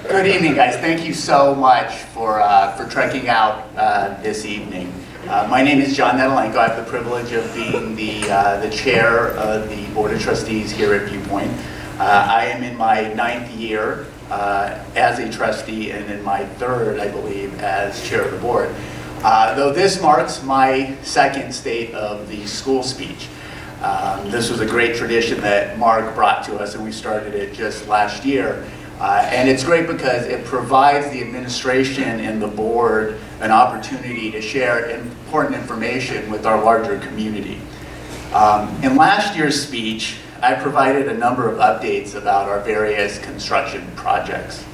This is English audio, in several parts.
Good evening, guys. Thank you so much for trekking out this evening. My name is John Nedelenko. I have the privilege of being the chair of the Board of Trustees here at Viewpoint. I am in my 9th year as a trustee and in my 3rd, I believe, as chair of the board. Though this marks my 2nd State of the School speech. This was a great tradition that Mark brought to us, and we started it just last year. And it's great because it provides the administration and the board an opportunity to share important information with our larger community. In last year's speech, I provided a number of updates about our various construction projects.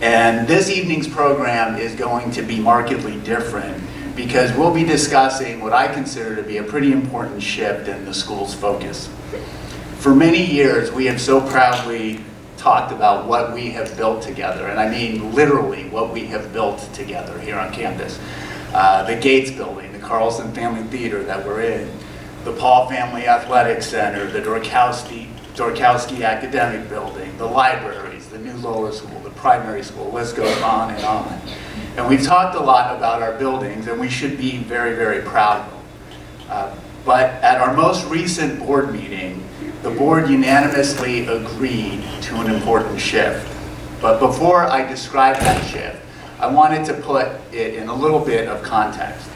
And this evening's program is going to be markedly different because we'll be discussing what I consider to be a pretty important shift in the school's focus. For many years, we have so proudly talked about what we have built together, and I mean literally what we have built together here on campus. The Gates Building, the Carlson Family Theater that we're in, the Paul Family Athletic Center, the Dorkowski Academic Building, the libraries, the new lower school, the primary school, list goes on and on. And we've talked a lot about our buildings, and we should be very, very proud of them. But at our most recent board meeting, the board unanimously agreed to an important shift. But before I describe that shift, I wanted to put it in a little bit of context.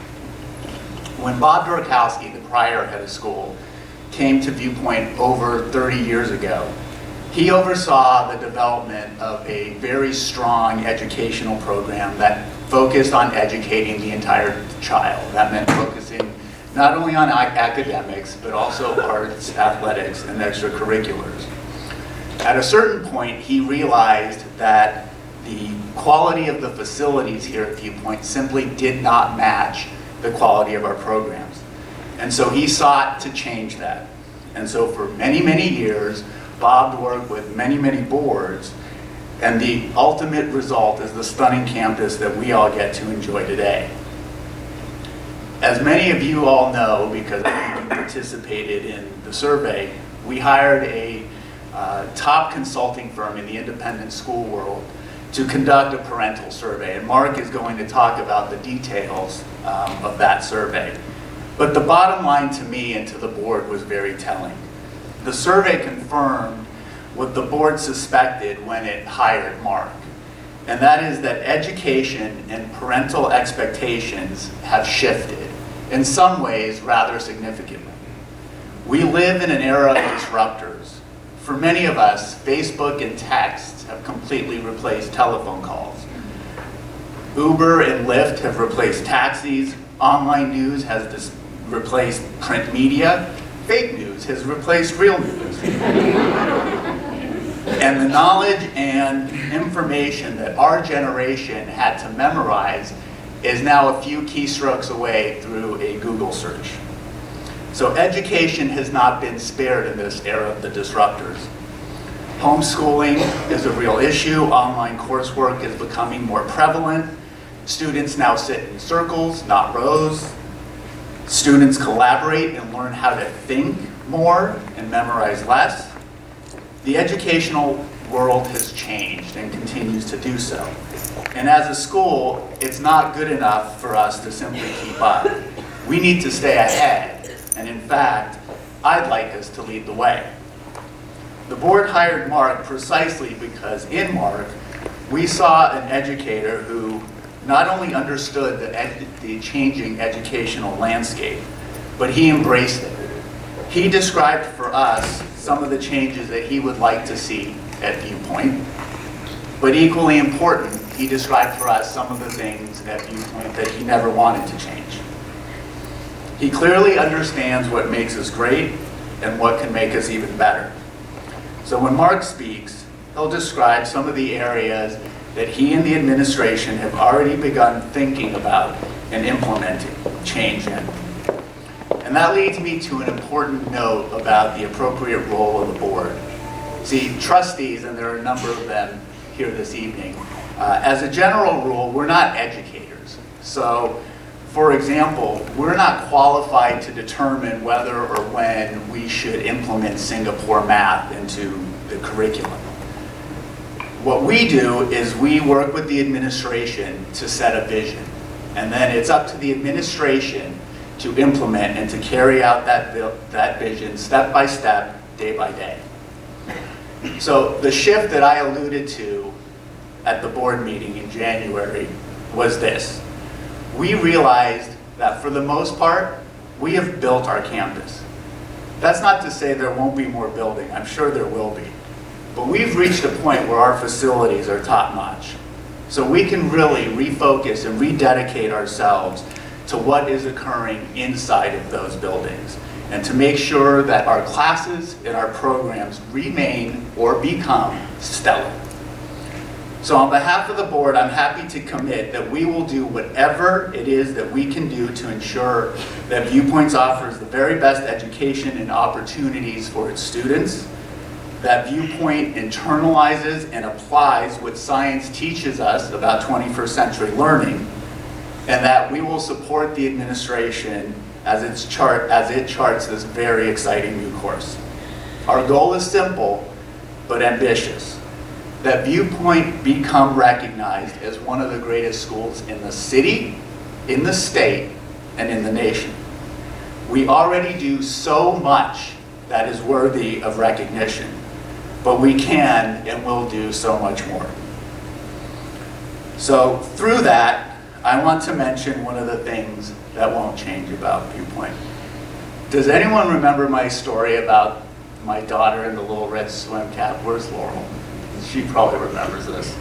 When Bob Dorkowski, the prior head of school, came to Viewpoint over 30 years ago, he oversaw the development of a very strong educational program that focused on educating the entire child. That meant focusing not only on academics, but also arts, athletics, and extracurriculars. At a certain point, he realized that the quality of the facilities here at Viewpoint simply did not match the quality of our programs. And so he sought to change that. And so for many, many years, Bob worked with many, many boards, and the ultimate result is the stunning campus that we all get to enjoy today. As many of you all know, because I think you participated in the survey, we hired a top consulting firm in the independent school world to conduct a parental survey. And Mark is going to talk about the details of that survey. But the bottom line to me and to the board was very telling. The survey confirmed what the board suspected when it hired Mark. And that is that education and parental expectations have shifted, in some ways rather significantly. We live in an era of disruptors. For many of us, Facebook and texts have completely replaced telephone calls. Uber and Lyft have replaced taxis. Online news has replaced print media. Fake news has replaced real news. And the knowledge and information that our generation had to memorize is now a few keystrokes away through a Google search. So education has not been spared in this era of the disruptors. Homeschooling is a real issue. Online coursework is becoming more prevalent. Students now sit in circles, not rows. Students collaborate and learn how to think more and memorize less. The educational world has changed and continues to do so. And as a school, it's not good enough for us to simply keep up. We need to stay ahead. And in fact, I'd like us to lead the way. The board hired Mark precisely because in Mark, we saw an educator who not only understood the changing educational landscape, but he embraced it. He described for us some of the changes that he would like to see at Viewpoint, but equally important, he described for us some of the things at Viewpoint that he never wanted to change. He clearly understands what makes us great and what can make us even better. So when Mark speaks, he'll describe some of the areas that he and the administration have already begun thinking about and implementing change in. And that leads me to an important note about the appropriate role of the board. See, trustees, and there are a number of them here this evening, as a general rule, we're not educators. So, for example, we're not qualified to determine whether or when we should implement Singapore math into the curriculum. What we do is we work with the administration to set a vision. And then it's up to the administration to implement and to carry out that vision step by step, day by day. So the shift that I alluded to at the board meeting in January was this. We realized that for the most part, we have built our campus. That's not to say there won't be more building. I'm sure there will be. But we've reached a point where our facilities are top-notch. So we can really refocus and rededicate ourselves to what is occurring inside of those buildings, and to make sure that our classes and our programs remain or become stellar. So on behalf of the board, I'm happy to commit that we will do whatever it is that we can do to ensure that Viewpoint offers the very best education and opportunities for its students, that Viewpoint internalizes and applies what science teaches us about 21st century learning, and that we will support the administration as it charts this very exciting new course. Our goal is simple, but ambitious. That Viewpoint become recognized as one of the greatest schools in the city, in the state, and in the nation. We already do so much that is worthy of recognition, but we can and will do so much more. So through that, I want to mention one of the things that won't change about Viewpoint. Does anyone remember my story about my daughter in the little red swim cap? Where's Laurel? She probably remembers this.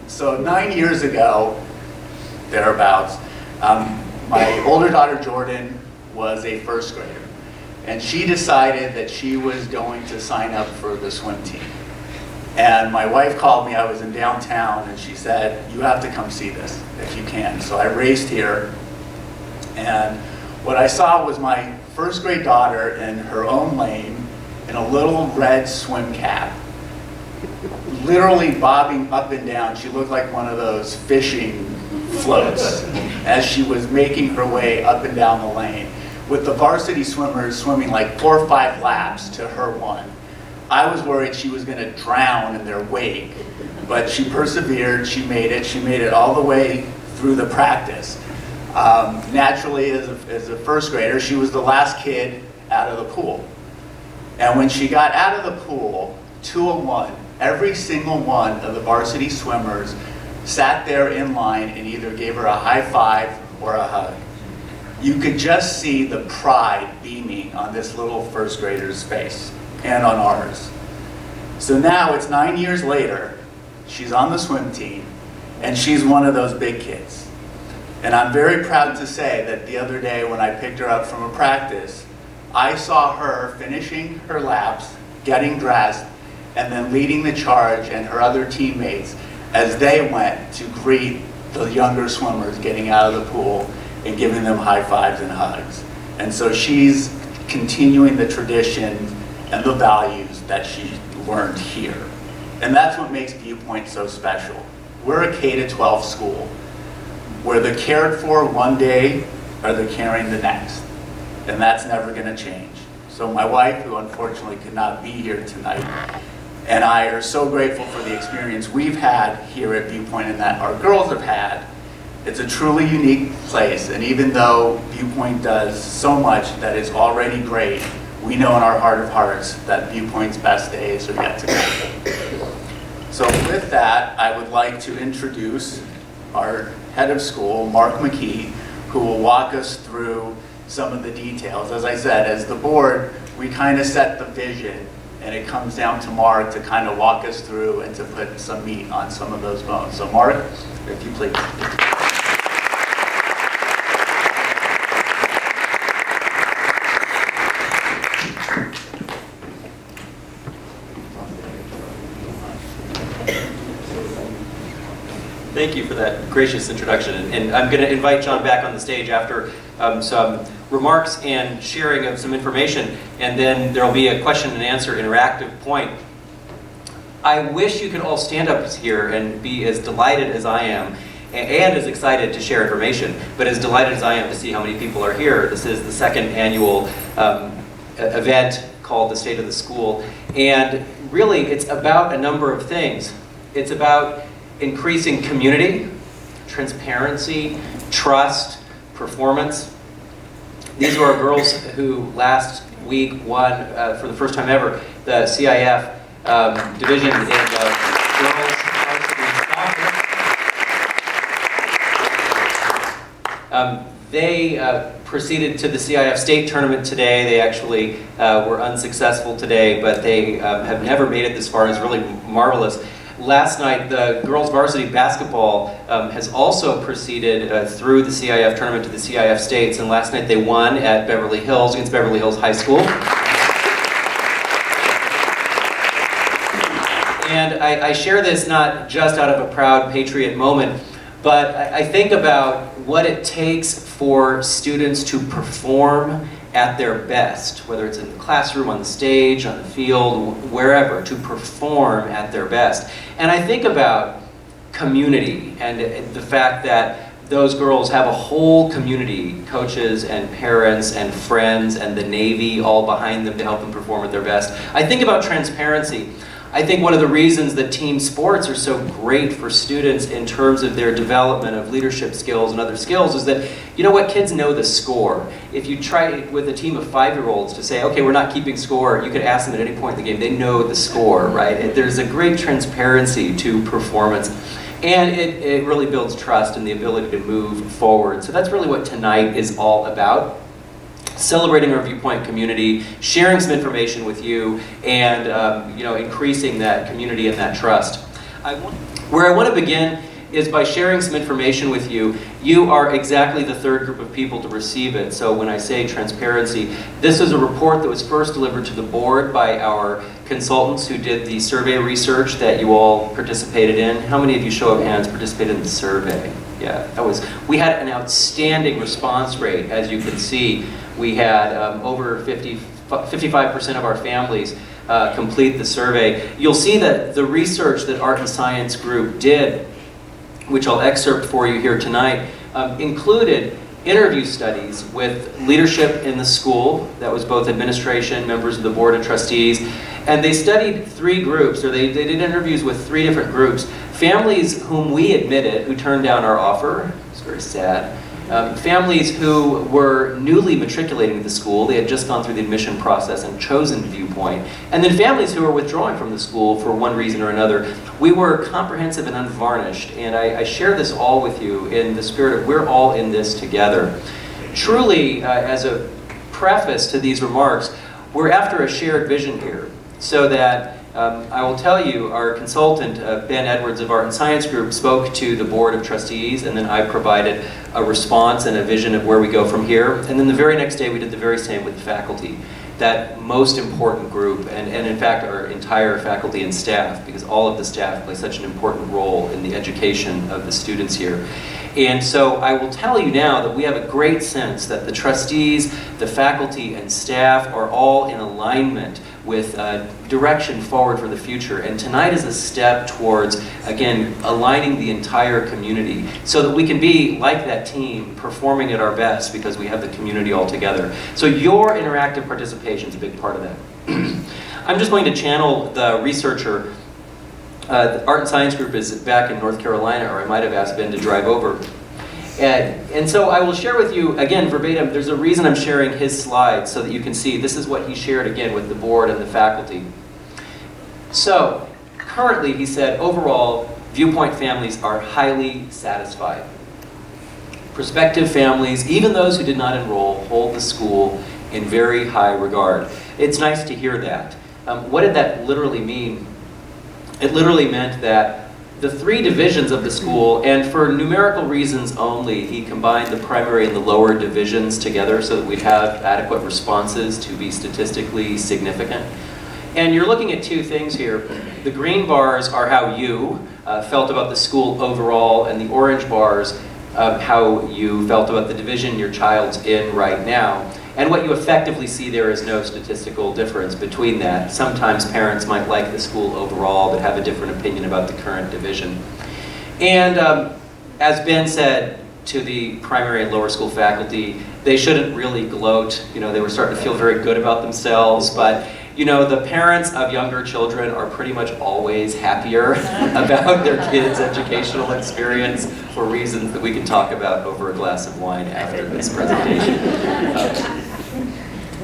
So 9 years ago, thereabouts, my older daughter Jordan was a first grader, and she decided that she was going to sign up for the swim team. And my wife called me, I was in downtown, and she said, you have to come see this if you can. So I raced here, and what I saw was my first grade daughter in her own lane in a little red swim cap, literally bobbing up and down. She looked like one of those fishing floats as she was making her way up and down the lane, with the varsity swimmers swimming like 4 or 5 laps to her one. I was worried she was going to drown in their wake, but she persevered, she made it all the way through the practice. Naturally, as a first grader, she was the last kid out of the pool. And when she got out of the pool, 2-1, every single one of the varsity swimmers sat there in line and either gave her a high five or a hug. You could just see the pride beaming on this little first grader's face and on ours. So now it's 9 years later, she's on the swim team, and she's one of those big kids. And I'm very proud to say that the other day when I picked her up from a practice, I saw her finishing her laps, getting dressed, and then leading the charge and her other teammates as they went to greet the younger swimmers getting out of the pool and giving them high fives and hugs. And so she's continuing the tradition and the values that she learned here. And that's what makes Viewpoint so special. We're a K-12 school where the cared for one day are the caring the next. And that's never gonna change. So my wife, who unfortunately could not be here tonight, and I are so grateful for the experience we've had here at Viewpoint and that our girls have had. It's a truly unique place, and even though Viewpoint does so much that is already great, we know in our heart of hearts that Viewpoint's best days are yet to come. So with that, I would like to introduce our head of school, Mark McKee, who will walk us through some of the details. As I said, as the board, we kind of set the vision, and it comes down to Mark to kind of walk us through and to put some meat on some of those bones. So Mark, if you please. Thank you for that gracious introduction. And I'm going to invite John back on the stage after some remarks and sharing of some information, and then there will be a question and answer interactive point. I wish you could all stand up here and be as delighted as I am and as excited to share information, but as delighted as I am to see how many people are here. This is the second annual event called the State of the School, and really it's about a number of things. It's about increasing community, transparency, trust, performance. These are our girls who last week won, for the first time ever, the CIF division in girls varsity soccer. They proceeded to the CIF state tournament today. They actually were unsuccessful today, but they have never made it this far. It's really marvelous. Last night, the girls varsity basketball has also proceeded through the CIF tournament to the CIF states, and last night they won at Beverly Hills against Beverly Hills High School. And I share this not just out of a proud patriot moment, but I think about what it takes for students to perform at their best, whether it's in the classroom, on the stage, on the field, wherever, to perform at their best. And I think about community and the fact that those girls have a whole community, coaches and parents and friends and the Navy all behind them to help them perform at their best. I think about transparency. I think one of the reasons that team sports are so great for students in terms of their development of leadership skills and other skills is that, you know what, kids know the score. If you try with a team of 5-year-olds to say, okay, we're not keeping score, you could ask them at any point in the game, they know the score, right? There's a great transparency to performance. And it really builds trust and the ability to move forward. So that's really what tonight is all about. Celebrating our Viewpoint community, sharing some information with you, and increasing that community and that trust. Where I want to begin is by sharing some information with you. You are exactly the third group of people to receive it. So when I say transparency, this is a report that was first delivered to the board by our consultants who did the survey research that you all participated in. How many of you, show of hands, participated in the survey? Yeah, we had an outstanding response rate, as you can see. We had over 55% of our families complete the survey. You'll see that the research that Art and Science Group did, which I'll excerpt for you here tonight, included interview studies with leadership in the school. That was both administration, members of the board of trustees, and they studied 3 groups, or they did interviews with 3 different groups. Families whom we admitted, who turned down our offer. It's very sad. Families who were newly matriculating to the school, they had just gone through the admission process and chosen Viewpoint, and then families who were withdrawing from the school for one reason or another. We were comprehensive and unvarnished, and I share this all with you in the spirit of we're all in this together. Truly, as a preface to these remarks, we're after a shared vision here, so that I will tell you, our consultant, Ben Edwards of Art and Science Group, spoke to the Board of Trustees, and then I provided a response and a vision of where we go from here. And then the very next day we did the very same with the faculty, that most important group, and in fact our entire faculty and staff, because all of the staff play such an important role in the education of the students here. And so I will tell you now that we have a great sense that the trustees, the faculty, and staff are all in alignment with direction forward for the future. And tonight is a step towards, again, aligning the entire community so that we can be, like that team, performing at our best because we have the community all together. So your interactive participation is a big part of that. I'm just going to channel the researcher. The Art and Science Group is back in North Carolina, or I might have asked Ben to drive over. And so I will share with you, again, verbatim, there's a reason I'm sharing his slides so that you can see this is what he shared, again, with the board and the faculty. So, currently, he said, overall, Viewpoint families are highly satisfied. Prospective families, even those who did not enroll, hold the school in very high regard. It's nice to hear that. What did that literally mean? It literally meant that the 3 divisions of the school, and for numerical reasons only, he combined the primary and the lower divisions together so that we'd have adequate responses to be statistically significant. And you're looking at 2 things here. The green bars are how you felt about the school overall, and the orange bars how you felt about the division your child's in right now. And what you effectively see there is no statistical difference between that. Sometimes parents might like the school overall but have a different opinion about the current division. And as Ben said to the primary and lower school faculty, they shouldn't really gloat. You know, they were starting to feel very good about themselves, but You know, the parents of younger children are pretty much always happier about their kids' educational experience for reasons that we can talk about over a glass of wine after this presentation.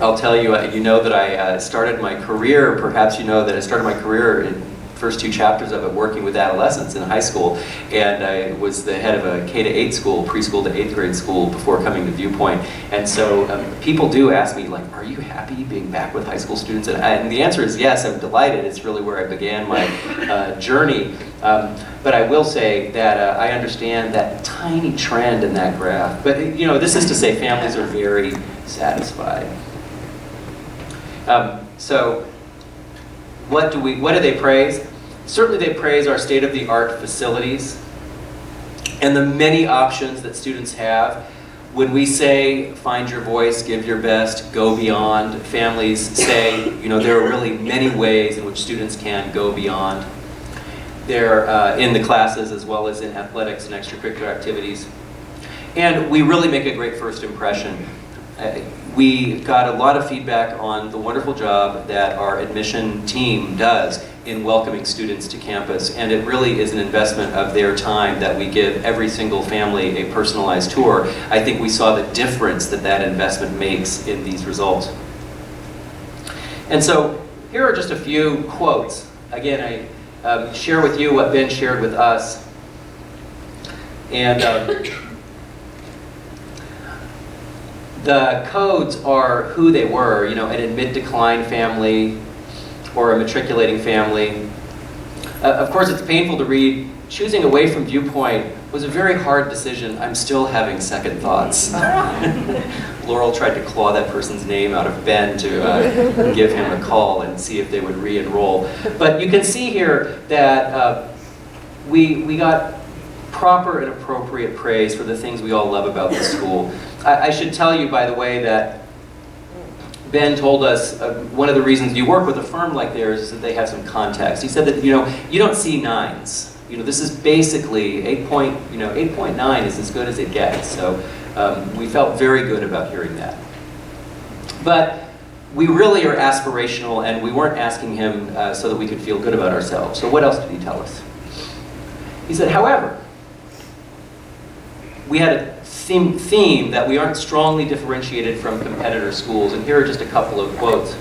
I'll tell you, you know that I started my career, perhaps you know that I started my career in first 2 chapters of it working with adolescents in high school, and I was the head of a K-8 school, preschool to 8th grade school before coming to Viewpoint. And so people do ask me, like, are you happy being back with high school students? And the answer is yes, I'm delighted. It's really where I began my journey. But I will say that I understand that tiny trend in that graph. But you know, this is to say families are very satisfied. So what do they praise? Certainly they praise our state-of-the-art facilities and the many options that students have. When we say, find your voice, give your best, go beyond, families say, you know, there are really many ways in which students can go beyond. They're in the classes as well as in athletics and extracurricular activities. And we really make a great first impression. We got a lot of feedback on the wonderful job that our admission team does in welcoming students to campus, and it really is an investment of their time that we give every single family a personalized tour. I think we saw the difference that that investment makes in these results. And so here are just a few quotes. Again, I share with you what Ben shared with us. And the codes are who they were, you know, an mid-decline family or a matriculating family. Of course, it's painful to read. Choosing away from Viewpoint was a very hard decision. I'm still having second thoughts. Laurel tried to claw that person's name out of Ben to give him a call and see if they would re-enroll. But you can see here that we got proper and appropriate praise for the things we all love about the school. I should tell you, by the way, that Ben told us one of the reasons you work with a firm like theirs is that they have some context. He said that, you know, you don't see 9s. You know, this is basically 8.9 is as good as it gets. So we felt very good about hearing that. But we really are aspirational, and we weren't asking him so that we could feel good about ourselves. So what else did he tell us? He said, however, we had a theme that we aren't strongly differentiated from competitor schools, and here are just a couple of quotes.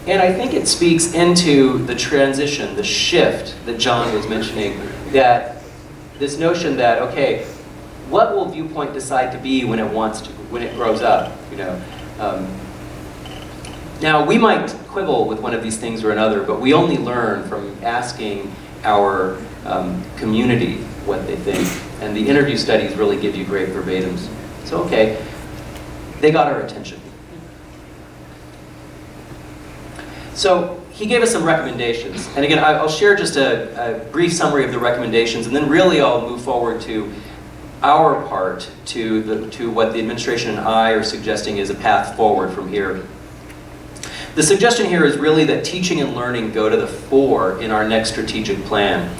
And I think it speaks into the transition, the shift that John was mentioning, that this notion that, okay, what will Viewpoint decide to be when it wants to, when it grows up, you know? Now, we might quibble with one of these things or another, but we only learn from asking our community what they think. And the interview studies really give you great verbatims. So, okay, they got our attention. So he gave us some recommendations. And again, I'll share just a brief summary of the recommendations, and then really I'll move forward to our part, to what the administration and I are suggesting is a path forward from here. The suggestion here is really that teaching and learning go to the fore in our next strategic plan.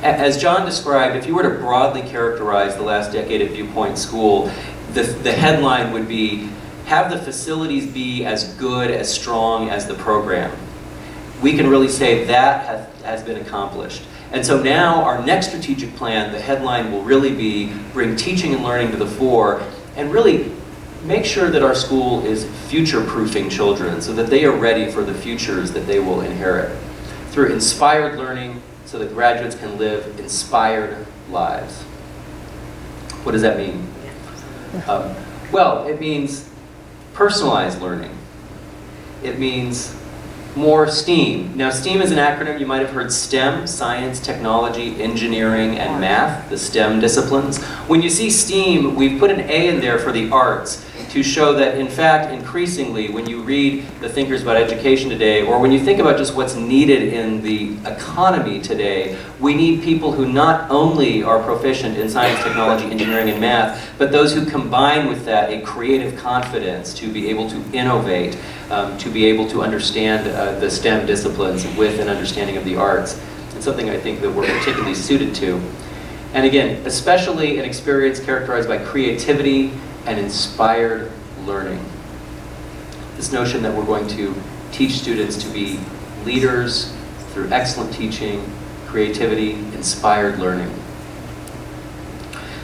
As John described, if you were to broadly characterize the last decade at Viewpoint School, the headline would be, have the facilities be as good, as strong as the program. We can really say that has been accomplished. And so now our next strategic plan, the headline will really be, bring teaching and learning to the fore, and really make sure that our school is future-proofing children so that they are ready for the futures that they will inherit. Through inspired learning, so that graduates can live inspired lives. What does that mean? Well, it means personalized learning. It means more STEAM. Now, STEAM is an acronym. You might have heard STEM, science, technology, engineering, and math, the STEM disciplines. When you see STEAM, we've put an A in there for the arts to show that, in fact, increasingly, when you read the thinkers about education today, or when you think about just what's needed in the economy today, we need people who not only are proficient in science, technology, engineering, and math, but those who combine with that a creative confidence to be able to innovate, to be able to understand the STEM disciplines with an understanding of the arts. It's something I think that we're particularly suited to. And again, especially an experience characterized by creativity and inspired learning. this notion that we're going to teach students to be leaders through excellent teaching, creativity, inspired learning.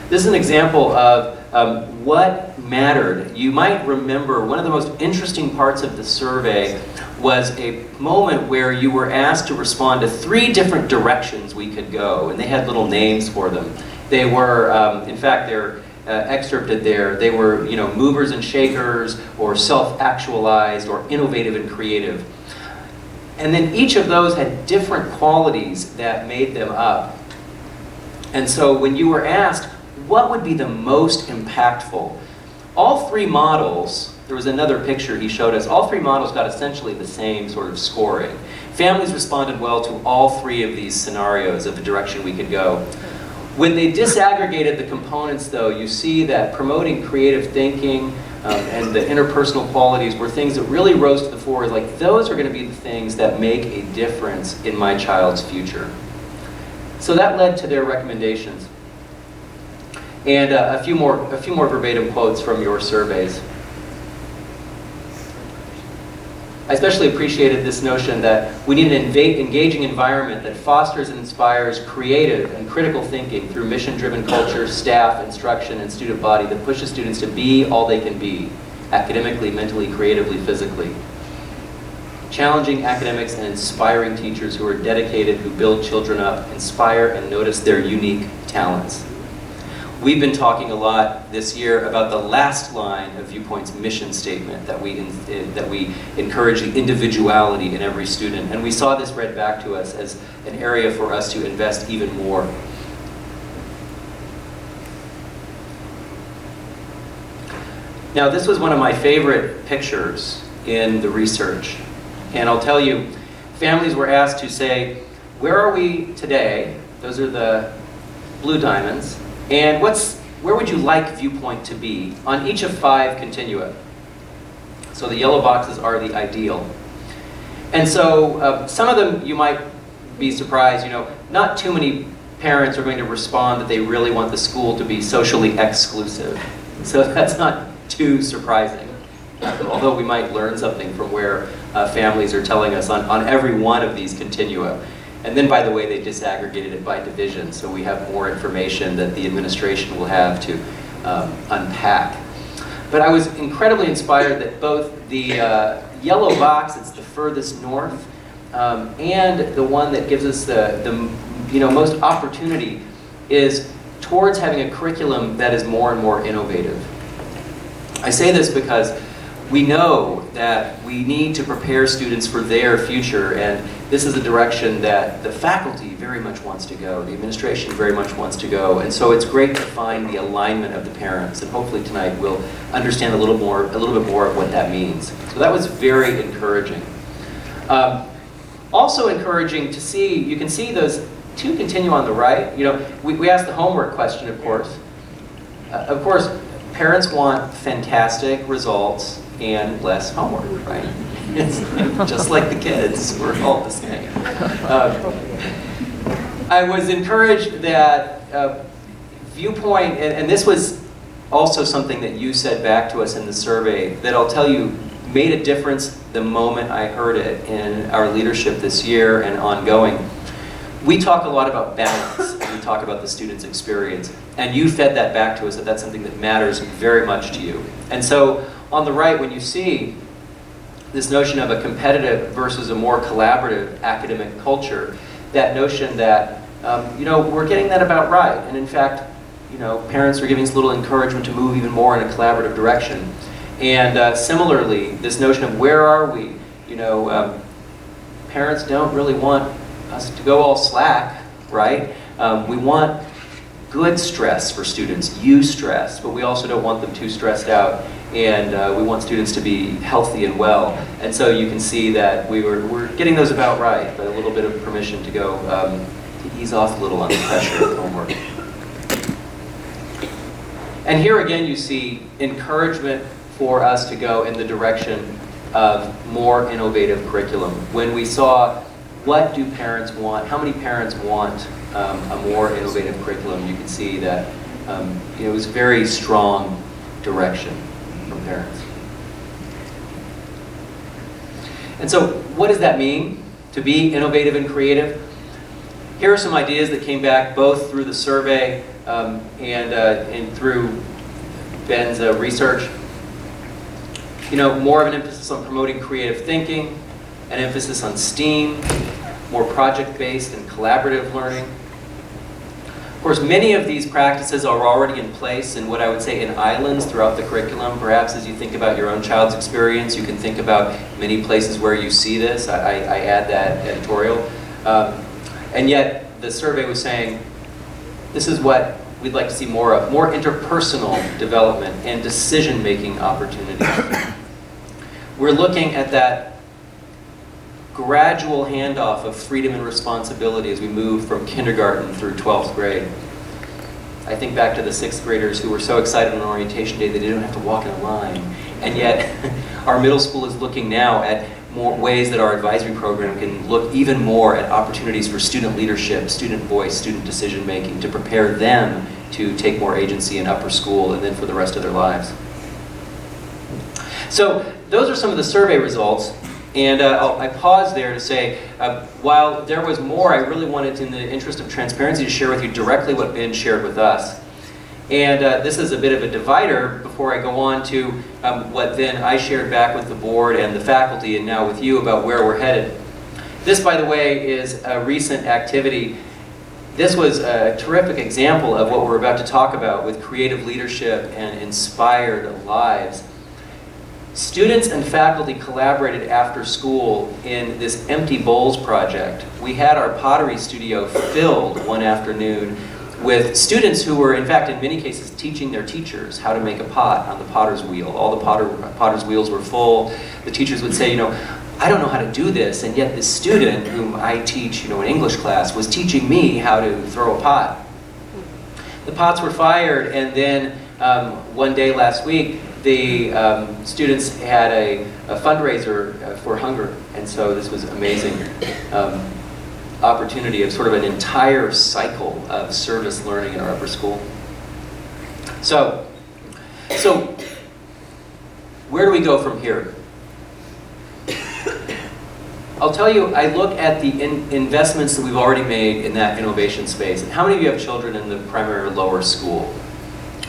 This is an example of what mattered. You might remember one of the most interesting parts of the survey was a moment where you were asked to respond to 3 different directions we could go, and they had little names for them. They were, in fact, they're excerpted there. They were, movers and shakers, or self-actualized, or innovative and creative. And then each of those had different qualities that made them up. And so when you were asked, what would be the most impactful? All 3 models, there was another picture he showed us, all 3 models got essentially the same sort of scoring. Families responded well to all 3 of these scenarios of the direction we could go. When they disaggregated the components, though, you see that promoting creative thinking and the interpersonal qualities were things that really rose to the fore. Like, those are going to be the things that make a difference in my child's future. So that led to their recommendations. And a few more verbatim quotes from your surveys. I especially appreciated this notion that we need an engaging environment that fosters and inspires creative and critical thinking through mission-driven culture, staff, instruction, and student body that pushes students to be all they can be, academically, mentally, creatively, physically. Challenging academics and inspiring teachers who are dedicated, who build children up, inspire and notice their unique talents. We've been talking a lot this year about the last line of Viewpoint's mission statement, that we encourage the individuality in every student. And we saw this read back to us as an area for us to invest even more. Now, this was one of my favorite pictures in the research. And I'll tell you, families were asked to say, where are we today? Those are the blue diamonds. And where would you like Viewpoint to be on each of 5 continua? So the yellow boxes are the ideal. And so some of them you might be surprised, not too many parents are going to respond that they really want the school to be socially exclusive. So that's not too surprising. Although we might learn something from where families are telling us on every one of these continua. And then, by the way, they disaggregated it by division, so we have more information that the administration will have to unpack. But I was incredibly inspired that both the yellow box, it's the furthest north, and the one that gives us the most opportunity is towards having a curriculum that is more and more innovative. I say this because we know that we need to prepare students for their future, and this is a direction that the faculty very much wants to go, the administration very much wants to go, and so it's great to find the alignment of the parents, and hopefully tonight we'll understand a little bit more of what that means. So that was very encouraging. Also encouraging to see, you can see those 2 continue on the right. We asked the homework question, of course. Of course, parents want fantastic results and less homework, right? It's just like the kids, we're all the same. I was encouraged that Viewpoint, and this was also something that you said back to us in the survey, that I'll tell you made a difference the moment I heard it in our leadership this year and ongoing. We talk a lot about balance, and we talk about the student's experience, and you fed that back to us, that that's something that matters very much to you. And so on the right, when you see this notion of a competitive versus a more collaborative academic culture, that notion that, we're getting that about right. And in fact, parents are giving us a little encouragement to move even more in a collaborative direction. And similarly, this notion of where are we? Parents don't really want us to go all slack, right? We want good stress for students, stress, but we also don't want them too stressed out. And we want students to be healthy and well. And so you can see that we're getting those about right, but a little bit of permission to go to ease off a little on the pressure of homework. And here again you see encouragement for us to go in the direction of more innovative curriculum. When we saw what do parents want, how many parents want a more innovative curriculum, you can see that it was very strong direction from parents. And so what does that mean to be innovative and creative? Here are some ideas that came back both through the survey and through Ben's research. You know, more of an emphasis on promoting creative thinking, an emphasis on STEAM, more project-based and collaborative learning. Of course, many of these practices are already in place in what I would say in islands throughout the curriculum. Perhaps as you think about your own child's experience, you can think about many places where you see this. I add that editorial. And yet, the survey was saying, this is what we'd like to see more of, more interpersonal development and decision-making opportunities. We're looking at that gradual handoff of freedom and responsibility as we move from kindergarten through 12th grade. I think back to the 6th graders who were so excited on orientation day that they didn't have to walk in a line. And yet, our middle school is looking now at more ways that our advisory program can look even more at opportunities for student leadership, student voice, student decision making, to prepare them to take more agency in upper school and then for the rest of their lives. So those are some of the survey results. And I pause there to say, while there was more, I really wanted, in the interest of transparency, to share with you directly what Ben shared with us. And this is a bit of a divider before I go on to what then I shared back with the board and the faculty and now with you about where we're headed. This, by the way, is a recent activity. This was a terrific example of what we're about to talk about with creative leadership and inspired lives. Students and faculty collaborated after school in this Empty Bowls project. We had our pottery studio filled one afternoon with students who were, in fact, in many cases, teaching their teachers how to make a pot on the potter's wheel. All the potter's wheels were full. The teachers would say, you know, I don't know how to do this, and yet this student whom I teach, you know, in English class was teaching me how to throw a pot. The pots were fired, and then one day last week, the students had a fundraiser for hunger, and so this was amazing opportunity of sort of an entire cycle of service learning in our upper school. So where do we go from here? I'll tell you, I look at the investments that we've already made in that innovation space. And how many of you have children in the primary or lower school?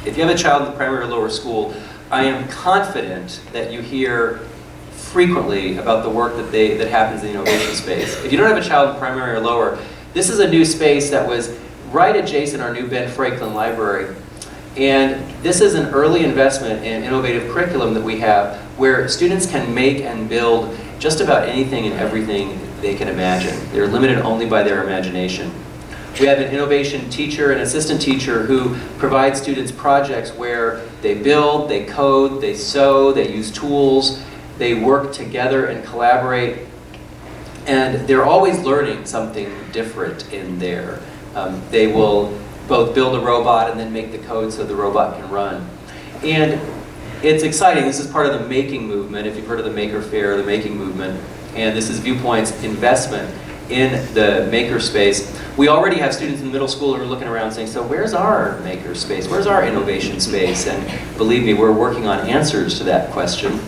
If you have a child in the primary or lower school, I am confident that you hear frequently about the work that happens in the innovation space. If you don't have a child in primary or lower, this is a new space that was right adjacent our new Ben Franklin Library. And this is an early investment in innovative curriculum that we have where students can make and build just about anything and everything they can imagine. They're limited only by their imagination. We have an innovation teacher, an assistant teacher, who provides students projects where they build, they code, they sew, they use tools, they work together and collaborate, and they're always learning something different in there. They will both build a robot and then make the code so the robot can run. And it's exciting. This is part of the making movement. If you've heard of the Maker Faire, the making movement, and this is Viewpoint's investment in the maker space. We already have students in middle school who are looking around saying, so where's our maker space? Where's our innovation space? And believe me, we're working on answers to that question.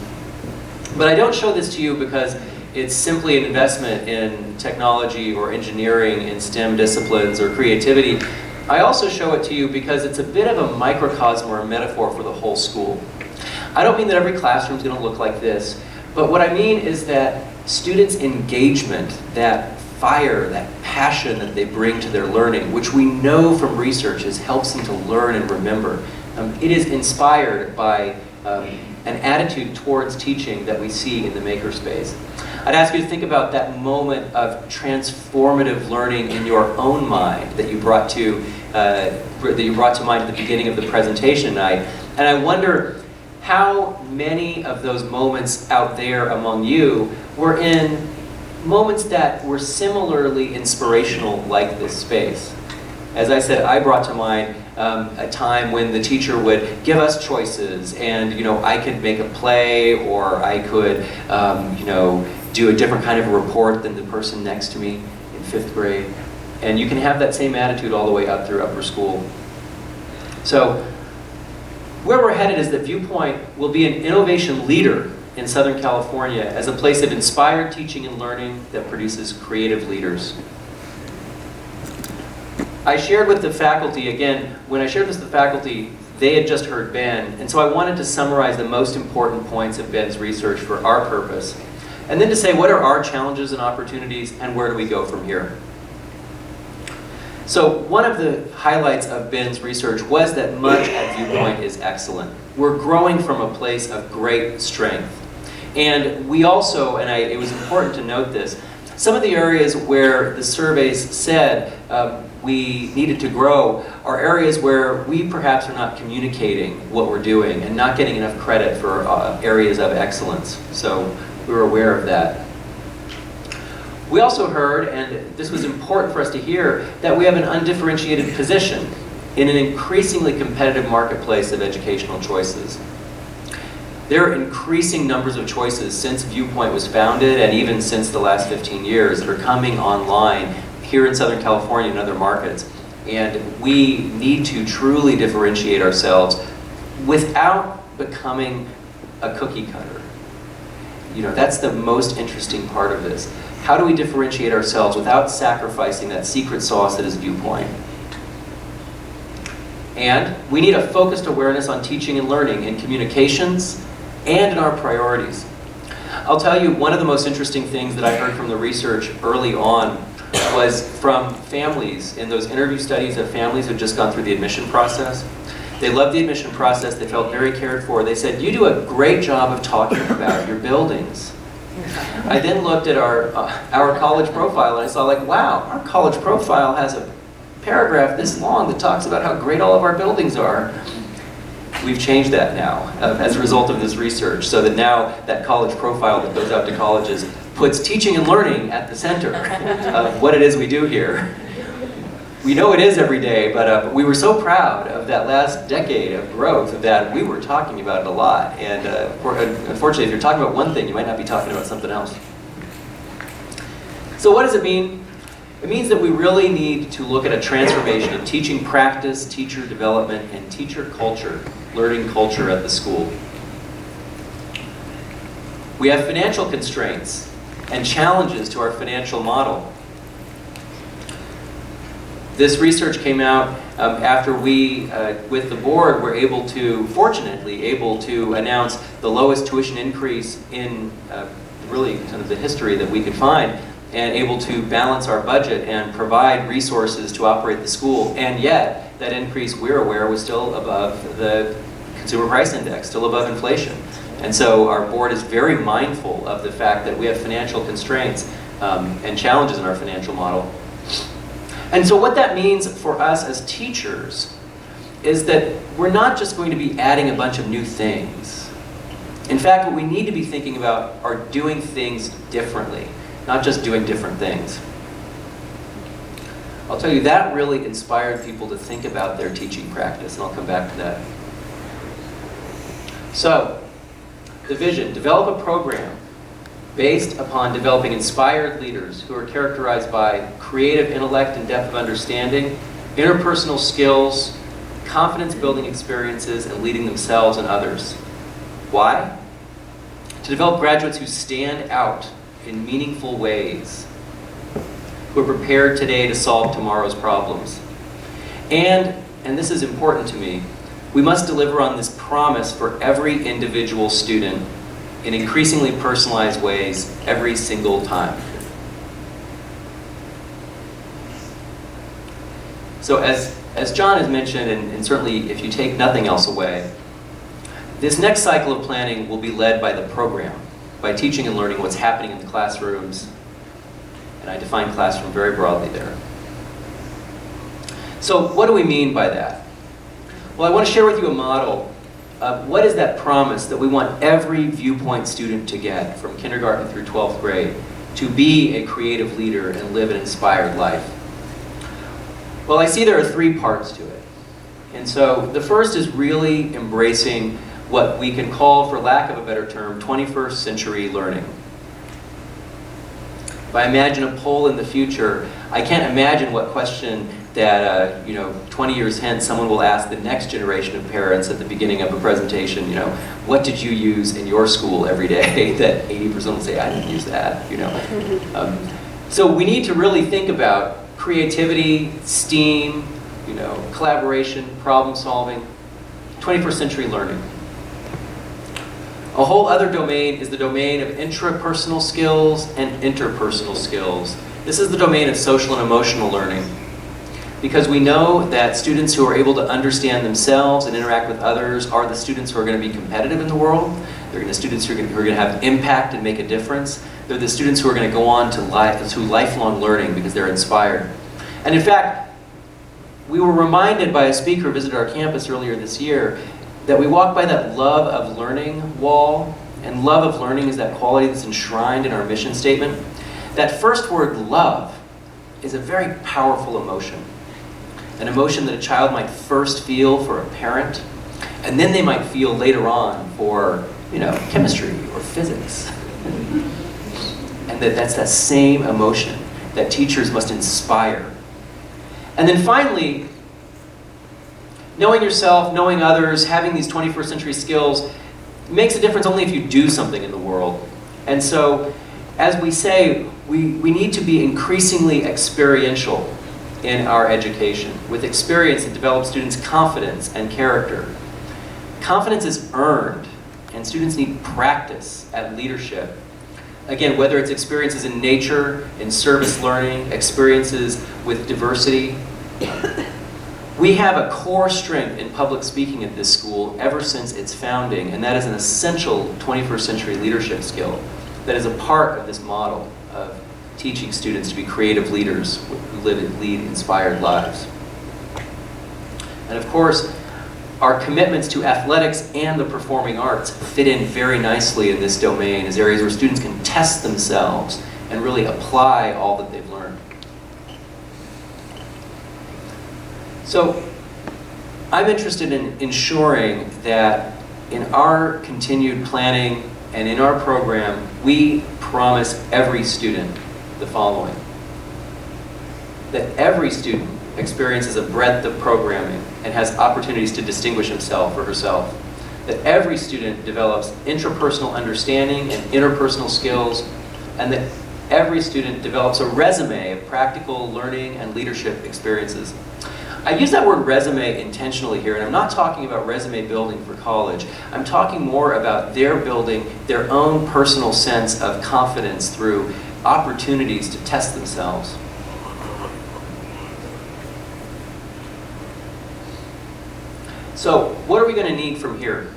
But I don't show this to you because it's simply an investment in technology or engineering in STEM disciplines or creativity. I also show it to you because it's a bit of a microcosm or a metaphor for the whole school. I don't mean that every classroom is going to look like this, but what I mean is that students' engagement, that fire, that passion that they bring to their learning, which we know from research helps them to learn and remember. It is inspired by an attitude towards teaching that we see in the makerspace. I'd ask you to think about that moment of transformative learning in your own mind that you brought to mind at the beginning of the presentation night. And I wonder how many of those moments out there among you were in moments that were similarly inspirational like this space. As I said, I brought to mind a time when the teacher would give us choices, and I could make a play, or I could do a different kind of a report than the person next to me in 5th grade. And you can have that same attitude all the way up through upper school. So where we're headed is that Viewpoint will be an innovation leader in Southern California as a place of inspired teaching and learning that produces creative leaders. I shared with the faculty, again, when I shared this with the faculty, they had just heard Ben, and so I wanted to summarize the most important points of Ben's research for our purpose, and then to say what are our challenges and opportunities, and where do we go from here. So one of the highlights of Ben's research was that much at Viewpoint is excellent. We're growing from a place of great strength. And we also, and it was important to note this, some of the areas where the surveys said we needed to grow are areas where we perhaps are not communicating what we're doing and not getting enough credit for areas of excellence. So we were aware of that. We also heard, and this was important for us to hear, that we have an undifferentiated position in an increasingly competitive marketplace of educational choices. There are increasing numbers of choices since Viewpoint was founded and even since the last 15 years that are coming online here in Southern California and other markets. And we need to truly differentiate ourselves without becoming a cookie cutter. You know, that's the most interesting part of this. How do we differentiate ourselves without sacrificing that secret sauce that is Viewpoint? And we need a focused awareness on teaching and learning in communications and in our priorities. I'll tell you, one of the most interesting things that I heard from the research early on was from families, in those interview studies of families who had just gone through the admission process. They loved the admission process, they felt very cared for. They said, you do a great job of talking about your buildings. I then looked at our college profile and I saw, like, wow, our college profile has a paragraph this long that talks about how great all of our buildings are. We've changed that now as a result of this research, so that now that college profile that goes out to colleges puts teaching and learning at the center of what it is we do here. We know it is every day, but we were so proud of that last decade of growth that we were talking about it a lot. And unfortunately, if you're talking about one thing, you might not be talking about something else. So what does it mean? It means that we really need to look at a transformation of teaching practice, teacher development, and teacher culture, learning culture at the school. We have financial constraints and challenges to our financial model. This research came out after we, with the board, were fortunately able to announce the lowest tuition increase in really kind of the history that we could find, and able to balance our budget and provide resources to operate the school. And yet, that increase, we're aware, was still above the consumer price index, still above inflation. And so our board is very mindful of the fact that we have financial constraints and challenges in our financial model. And so what that means for us as teachers is that we're not just going to be adding a bunch of new things. In fact, what we need to be thinking about are doing things differently, not just doing different things. I'll tell you, that really inspired people to think about their teaching practice, and I'll come back to that. So, the vision: develop a program based upon developing inspired leaders who are characterized by creative intellect and depth of understanding, interpersonal skills, confidence-building experiences, and leading themselves and others. Why? To develop graduates who stand out in meaningful ways, who are prepared today to solve tomorrow's problems. And this is important to me, we must deliver on this promise for every individual student in increasingly personalized ways every single time. So as John has mentioned, and certainly if you take nothing else away, this next cycle of planning will be led by the program, by teaching and learning what's happening in the classrooms. And I define classroom very broadly there. So what do we mean by that? Well, I want to share with you a model of what is that promise that we want every Viewpoint student to get from kindergarten through 12th grade, to be a creative leader and live an inspired life. Well, I see there are three parts to it. And so the first is really embracing what we can call, for lack of a better term, 21st century learning. If I imagine a poll in the future, I can't imagine what question that 20 years hence, someone will ask the next generation of parents at the beginning of a presentation, what did you use in your school every day? That 80% will say, I didn't use that. So we need to really think about creativity, STEAM, collaboration, problem solving, 21st century learning. A whole other domain is the domain of intrapersonal skills and interpersonal skills. This is the domain of social and emotional learning, because we know that students who are able to understand themselves and interact with others are the students who are going to be competitive in the world. They're the students who are going to have impact and make a difference. They're the students who are going to go on to lifelong learning because they're inspired. And in fact, we were reminded by a speaker who visited our campus earlier this year that we walk by that love of learning wall, and love of learning is that quality that's enshrined in our mission statement. That first word, love, is a very powerful emotion. An emotion that a child might first feel for a parent, and then they might feel later on for, chemistry or physics. And that's that same emotion that teachers must inspire. And then finally, knowing yourself, knowing others, having these 21st century skills makes a difference only if you do something in the world. And so, as we say, we need to be increasingly experiential in our education. With experience, it develops students' confidence and character. Confidence is earned, and students need practice at leadership. Again, whether it's experiences in nature, in service learning, experiences with diversity. We have a core strength in public speaking at this school ever since its founding, and that is an essential 21st century leadership skill that is a part of this model of teaching students to be creative leaders who live and lead inspired lives. And of course, our commitments to athletics and the performing arts fit in very nicely in this domain as areas where students can test themselves and really apply all that they've learned. So, I'm interested in ensuring that in our continued planning and in our program, we promise every student the following. That every student experiences a breadth of programming and has opportunities to distinguish himself or herself. That every student develops intrapersonal understanding and interpersonal skills, and that every student develops a resume of practical learning and leadership experiences. I use that word resume intentionally here, and I'm not talking about resume building for college. I'm talking more about their building their own personal sense of confidence through opportunities to test themselves. So, what are we going to need from here?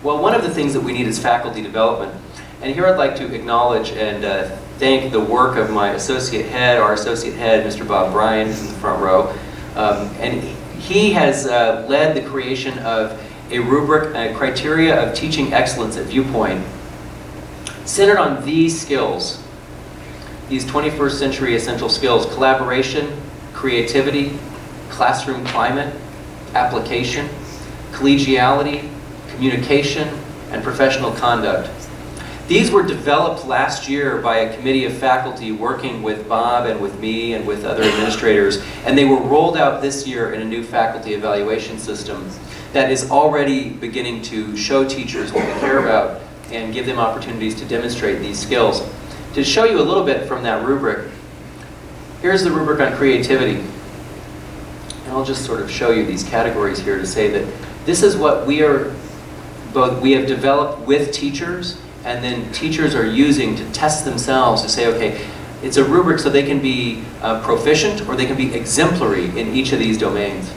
Well, one of the things that we need is faculty development. And here I'd like to acknowledge and thank the work of my associate head, our associate head, Mr. Bob Bryan, who's in the front row. And he has led the creation of a rubric, a criteria of teaching excellence at Viewpoint, centered on these skills, these 21st century essential skills: collaboration, creativity, classroom climate, application, collegiality, communication, and professional conduct. These were developed last year by a committee of faculty working with Bob and with me and with other administrators, and they were rolled out this year in a new faculty evaluation system that is already beginning to show teachers what we care about and give them opportunities to demonstrate these skills. To show you a little bit from that rubric, here's the rubric on creativity. And I'll just sort of show you these categories here to say that this is what we have developed with teachers, and then teachers are using to test themselves to say, okay, it's a rubric so they can be proficient or they can be exemplary in each of these domains.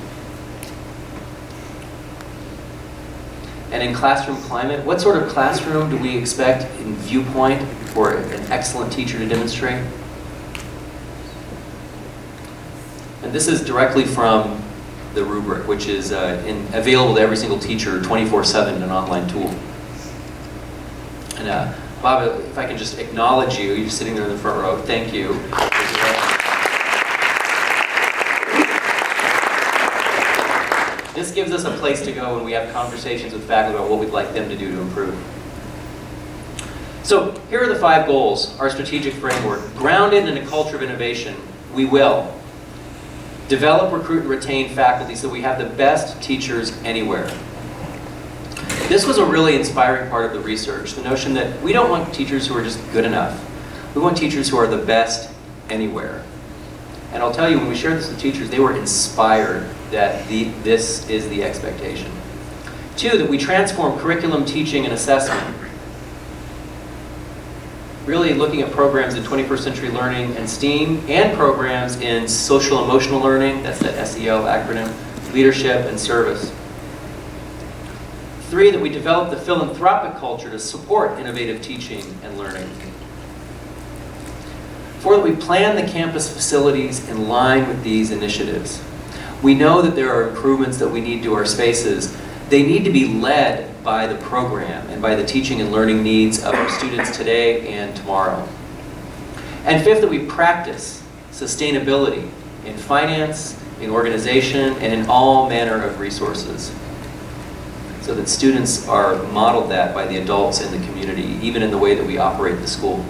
And in classroom climate, what sort of classroom do we expect in Viewpoint for an excellent teacher to demonstrate? And this is directly from the rubric, which is available to every single teacher 24/7, an online tool. And Bob, if I can just acknowledge you, you're sitting there in the front row, thank you. This gives us a place to go when we have conversations with faculty about what we'd like them to do to improve. So here are the 5 goals, our strategic framework. Grounded in a culture of innovation, we will Develop, recruit, and retain faculty so we have the best teachers anywhere. This was a really inspiring part of the research, the notion that we don't want teachers who are just good enough. We want teachers who are the best anywhere. And I'll tell you, when we shared this with teachers, they were inspired that this is the expectation. 2, that we transform curriculum, teaching, and assessment. Really looking at programs in 21st century learning and STEAM, and programs in social emotional learning, that's that SEL acronym, leadership and service. 3, that we develop the philanthropic culture to support innovative teaching and learning. 4, that we plan the campus facilities in line with these initiatives. We know that there are improvements that we need to our spaces. They need to be led by the program and by the teaching and learning needs of our students today and tomorrow. And 5th, that we practice sustainability in finance, in organization, and in all manner of resources, so that students are modeled that by the adults in the community, even in the way that we operate the school.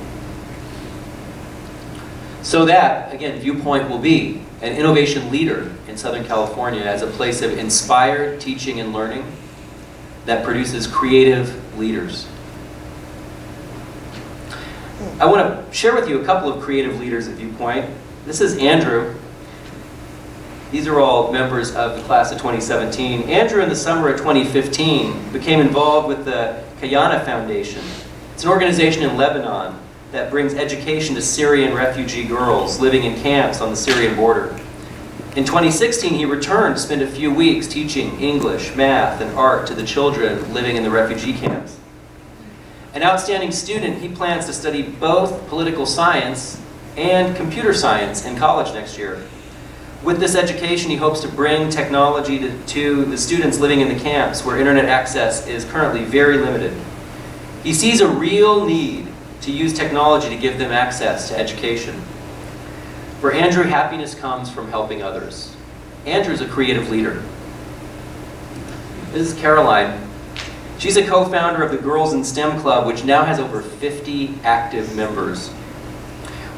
So that, again, Viewpoint will be an innovation leader in Southern California as a place of inspired teaching and learning that produces creative leaders. I want to share with you a couple of creative leaders at Viewpoint. This is Andrew. These are all members of the class of 2017. Andrew, in the summer of 2015, became involved with the Kayana Foundation. It's an organization in Lebanon that brings education to Syrian refugee girls living in camps on the Syrian border. In 2016, he returned to spend a few weeks teaching English, math, and art to the children living in the refugee camps. An outstanding student, he plans to study both political science and computer science in college next year. With this education, he hopes to bring technology to the students living in the camps where internet access is currently very limited. He sees a real need to use technology to give them access to education. For Andrew, happiness comes from helping others. Andrew's a creative leader. This is Caroline. She's a co-founder of the Girls in STEM Club, which now has over 50 active members.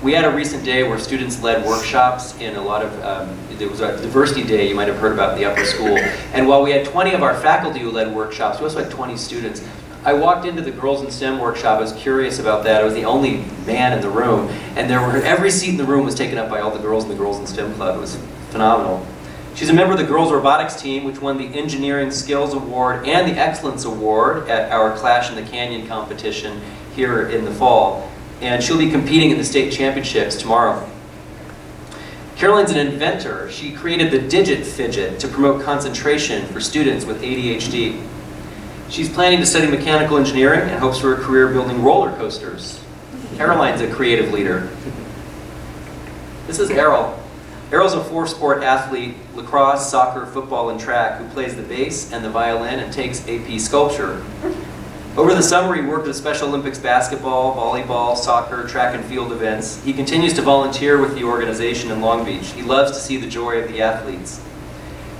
We had a recent day where students led workshops in a lot of, there was a diversity day you might have heard about in the upper school. And while we had 20 of our faculty who led workshops, we also had 20 students. I walked into the Girls in STEM workshop. I was curious about that. I was the only man in the room, and every seat in the room was taken up by all the girls in the Girls in STEM Club. It was phenomenal. She's a member of the Girls Robotics team, which won the Engineering Skills Award and the Excellence Award at our Clash in the Canyon competition here in the fall. And she'll be competing in the state championships tomorrow. Caroline's an inventor. She created the Digit Fidget to promote concentration for students with ADHD. She's planning to study mechanical engineering and hopes for a career building roller coasters. Caroline's a creative leader. This is Errol. Errol's a 4-sport athlete, lacrosse, soccer, football, and track, who plays the bass and the violin and takes AP sculpture. Over the summer, he worked with Special Olympics basketball, volleyball, soccer, track and field events. He continues to volunteer with the organization in Long Beach. He loves to see the joy of the athletes.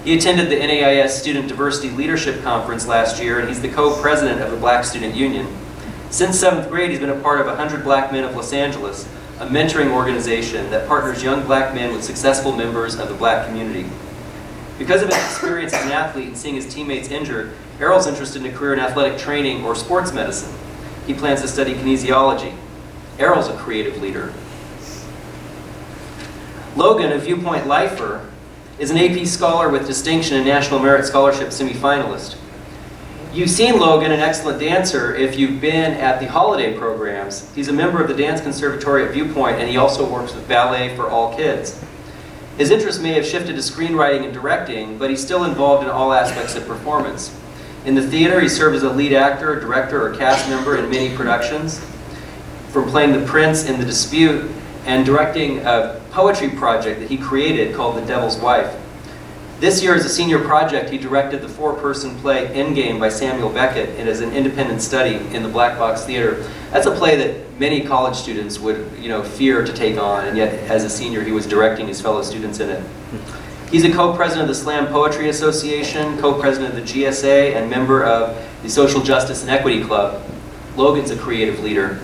He attended the NAIS Student Diversity Leadership Conference last year, and he's the co-president of the Black Student Union. Since 7th grade, he's been a part of 100 Black Men of Los Angeles, a mentoring organization that partners young black men with successful members of the black community. Because of his experience as an athlete and seeing his teammates injured, Errol's interested in a career in athletic training or sports medicine. He plans to study kinesiology. Errol's a creative leader. Logan, a Viewpoint lifer, is an AP Scholar with distinction and National Merit Scholarship semifinalist. You've seen Logan, an excellent dancer, if you've been at the holiday programs. He's a member of the Dance Conservatory at Viewpoint, and he also works with Ballet for All Kids. His interests may have shifted to screenwriting and directing, but he's still involved in all aspects of performance. In the theater, he served as a lead actor, director, or cast member in many productions, from playing the Prince in The Dispute and directing a poetry project that he created called The Devil's Wife. This year, as a senior project, he directed the 4-person play Endgame by Samuel Beckett, and as an independent study in the Black Box Theater. That's a play that many college students would, fear to take on, and yet as a senior, he was directing his fellow students in it. He's a co-president of the Slam Poetry Association, co-president of the GSA, and member of the Social Justice and Equity Club. Logan's a creative leader.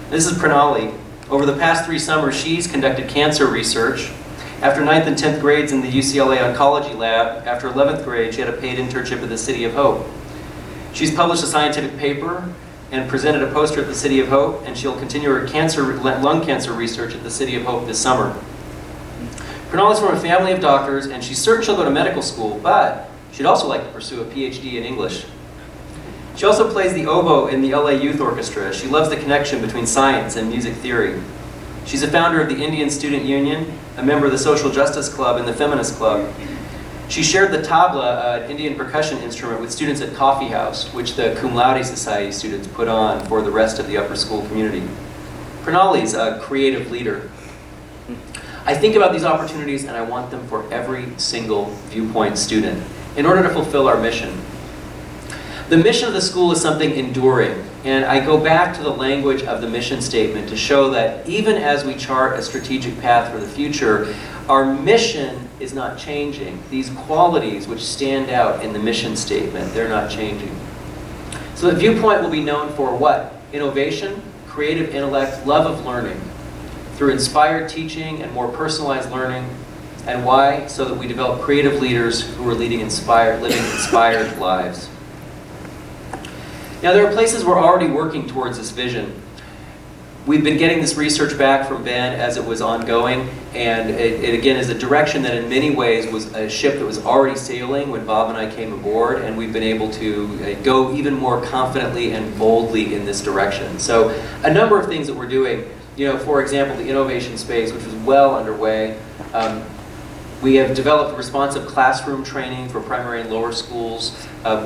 This is Pranali. Over the past 3 summers, she's conducted cancer research After 9th and 10th grades in the UCLA Oncology Lab, after 11th grade, she had a paid internship at the City of Hope. She's published a scientific paper and presented a poster at the City of Hope, and she'll continue her lung cancer research at the City of Hope this summer. Pranali's from a family of doctors, and she's certain she'll go to medical school, but she'd also like to pursue a PhD in English. She also plays the oboe in the LA Youth Orchestra. She loves the connection between science and music theory. She's a founder of the Indian Student Union, a member of the Social Justice Club and the Feminist Club. She shared the tabla, an Indian percussion instrument, with students at Coffee House, which the Cum Laude Society students put on for the rest of the upper school community. Pranali's a creative leader. I think about these opportunities and I want them for every single Viewpoint student in order to fulfill our mission. The mission of the school is something enduring, and I go back to the language of the mission statement to show that even as we chart a strategic path for the future, our mission is not changing. These qualities which stand out in the mission statement, they're not changing. So the Viewpoint will be known for what? Innovation, creative intellect, love of learning, through inspired teaching and more personalized learning. And why? So that we develop creative leaders who are living inspired lives. Now there are places we're already working towards this vision. We've been getting this research back from Ben as it was ongoing, and it again is a direction that in many ways was a ship that was already sailing when Bob and I came aboard, and we've been able to go even more confidently and boldly in this direction. So a number of things that we're doing, for example, the innovation space, which is well underway. We have developed responsive classroom training for primary and lower schools,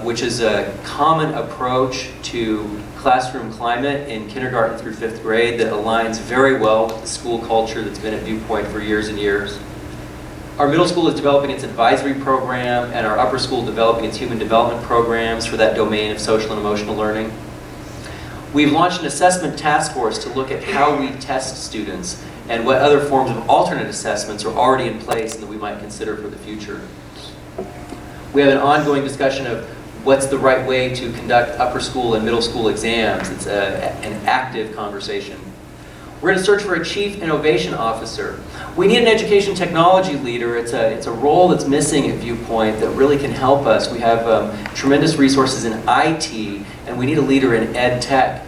which is a common approach to classroom climate in kindergarten through 5th grade that aligns very well with the school culture that's been at Viewpoint for years and years. Our middle school is developing its advisory program, and our upper school developing its human development programs for that domain of social and emotional learning. We've launched an assessment task force to look at how we test students and what other forms of alternate assessments are already in place and that we might consider for the future. We have an ongoing discussion of what's the right way to conduct upper school and middle school exams. It's an active conversation. We're going to search for a chief innovation officer. We need an education technology leader. It's a role that's missing at Viewpoint that really can help us. We have tremendous resources in IT, and we need a leader in ed tech.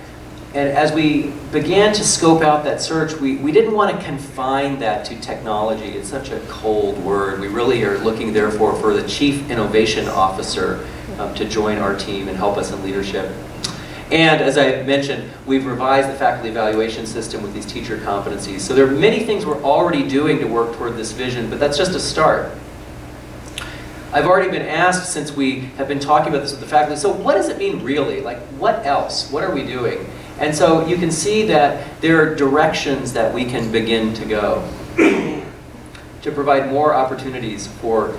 And as we began to scope out that search, we didn't want to confine that to technology. It's such a cold word. We really are looking, therefore, for the Chief Innovation Officer to join our team and help us in leadership. And as I mentioned, we've revised the faculty evaluation system with these teacher competencies. So there are many things we're already doing to work toward this vision, but that's just a start. I've already been asked, since we have been talking about this with the faculty, so what does it mean really? Like, what else? What are we doing? And so you can see that there are directions that we can begin to go to provide more opportunities for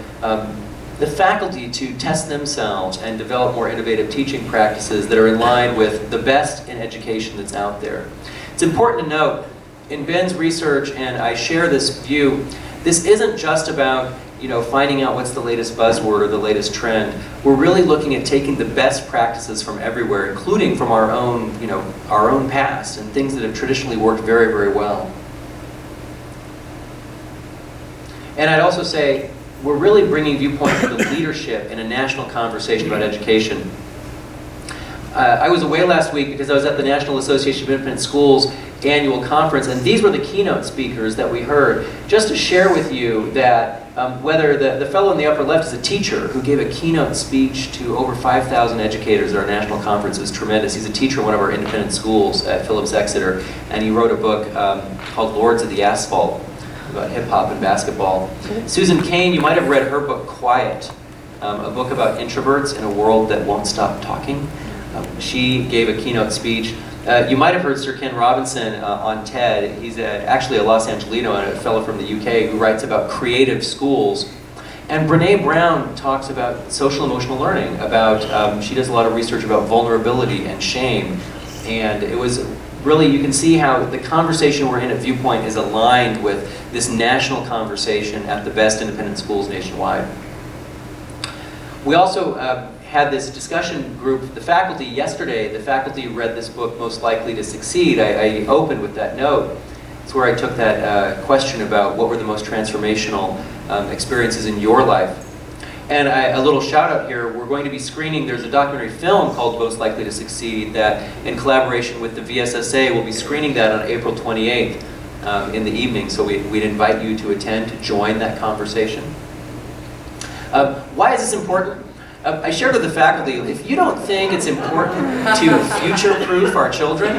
the faculty to test themselves and develop more innovative teaching practices that are in line with the best in education that's out there. It's important to note, in Ben's research, and I share this view, this isn't just about finding out what's the latest buzzword or the latest trend. We're really looking at taking the best practices from everywhere, including from our own past and things that have traditionally worked very, very well. And I'd also say, we're really bringing Viewpoint to the leadership in a national conversation about education. I was away last week because I was at the National Association of Independent Schools annual conference, and these were the keynote speakers that we heard. Just to share with you that whether the fellow in the upper left is a teacher who gave a keynote speech to over 5,000 educators at our national conference. It was tremendous. He's a teacher in one of our independent schools at Phillips Exeter, and he wrote a book called Lords of the Asphalt, about hip-hop and basketball. Susan Cain, you might have read her book, Quiet, a book about introverts in a world that won't stop talking. She gave a keynote speech. You might have heard Sir Ken Robinson on TED. He's actually a Los Angelino and a fellow from the UK who writes about creative schools. And Brene Brown talks about social emotional learning, she does a lot of research about vulnerability and shame. And it was really, you can see how the conversation we're in at Viewpoint is aligned with this national conversation at the best independent schools nationwide. We also had this discussion group, the faculty yesterday. The faculty read this book, Most Likely to Succeed. I opened with that note. It's where I took that question about what were the most transformational experiences in your life. And a little shout out here, we're going to be screening, there's a documentary film called Most Likely to Succeed that in collaboration with the VSSA, we'll be screening that on April 28th in the evening. So we'd invite you to attend, to join that conversation. Why is this important? I shared with the faculty, if you don't think it's important to future-proof our children,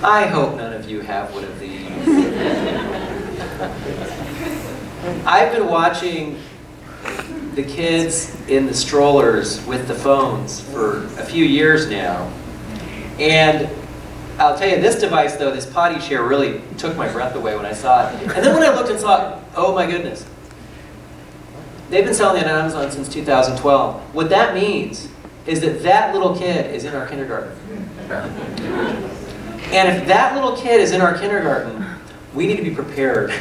I hope none of you have one of these. I've been watching the kids in the strollers with the phones for a few years now. And I'll tell you, this device though, this potty chair really took my breath away when I saw it. And then when I looked and saw it, oh my goodness. They've been selling it on Amazon since 2012. What that means is that that little kid is in our kindergarten. And if that little kid is in our kindergarten, we need to be prepared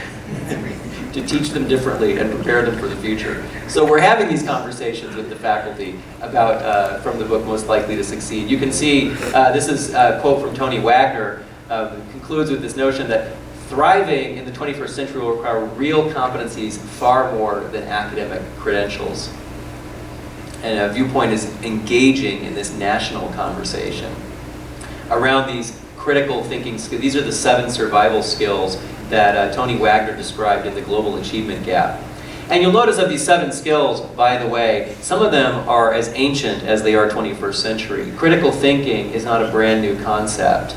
to teach them differently and prepare them for the future. So we're having these conversations with the faculty about, from the book Most Likely to Succeed. You can see, this is a quote from Tony Wagner, concludes with this notion that thriving in the 21st century will require real competencies far more than academic credentials. And Viewpoint is engaging in this national conversation around these critical thinking skills. These are the 7 survival skills that Tony Wagner described in the Global Achievement Gap. And you'll notice of these 7 skills, by the way, some of them are as ancient as they are 21st century. Critical thinking is not a brand new concept.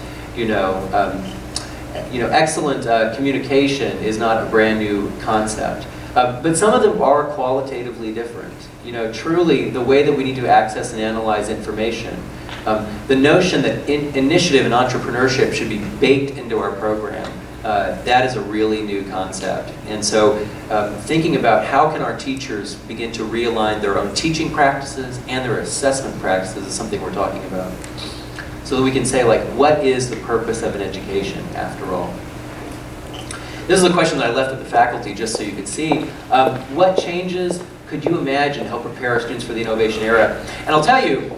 Excellent communication is not a brand new concept. But some of them are qualitatively different. Truly, the way that we need to access and analyze information. The notion that initiative and entrepreneurship should be baked into our program, that is a really new concept. And so thinking about how can our teachers begin to realign their own teaching practices and their assessment practices is something we're talking about. So that we can say, like, what is the purpose of an education after all? This is a question that I left with the faculty just so you could see. What changes could you imagine help prepare our students for the innovation era? And I'll tell you,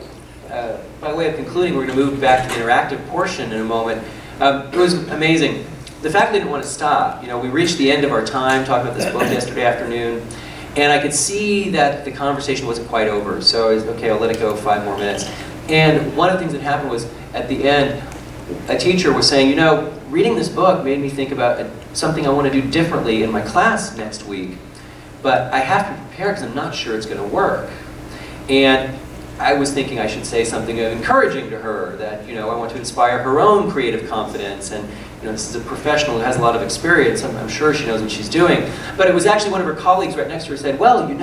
by way of concluding, we're going to move back to the interactive portion in a moment. It was amazing. The faculty didn't want to stop. We reached the end of our time talking about this book yesterday afternoon, and I could see that the conversation wasn't quite over. So I was, okay, I'll let it go 5 more minutes. And one of the things that happened was, at the end, a teacher was saying, reading this book made me think about something I want to do differently in my class next week, but I have to prepare because I'm not sure it's going to work. And I was thinking I should say something encouraging to her, that I want to inspire her own creative confidence, and this is a professional who has a lot of experience. I'm sure she knows what she's doing. But it was actually one of her colleagues right next to her said, well, you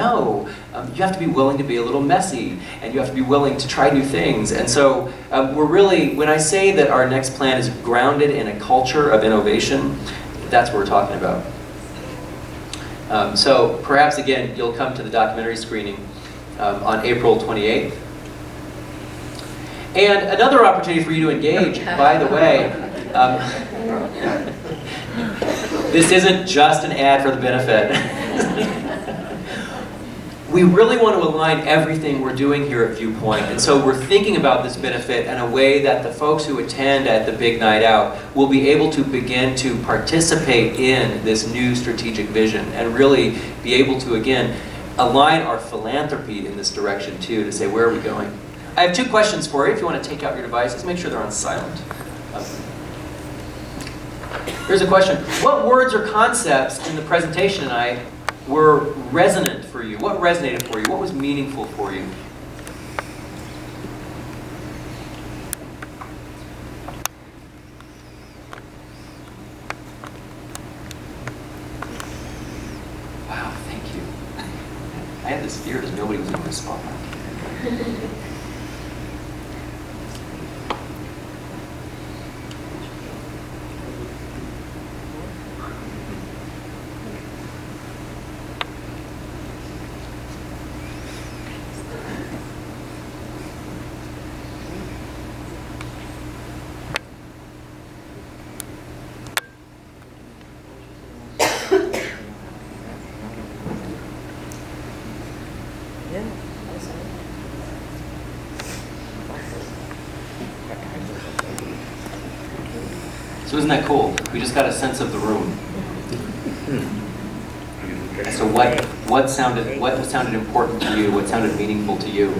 have to be willing to be a little messy, and you have to be willing to try new things. And so we're really, when I say that our next plan is grounded in a culture of innovation, that's what we're talking about. So perhaps again, you'll come to the documentary screening on April 28th. And another opportunity for you to engage, by the way, this isn't just an ad for the benefit. We really want to align everything we're doing here at Viewpoint, and so we're thinking about this benefit in a way that the folks who attend at the big night out will be able to begin to participate in this new strategic vision and really be able to, again, align our philanthropy in this direction too, to say, where are we going? I have 2 questions for you if you want to take out your devices. Make sure they're on silent. Here's a question. What words or concepts in the presentation tonight were resonant for you? What resonated for you? What was meaningful for you? Wow, thank you. I had this fear that nobody was going to respond. So isn't that cool? We just got a sense of the room. So what sounded important to you? What sounded meaningful to you?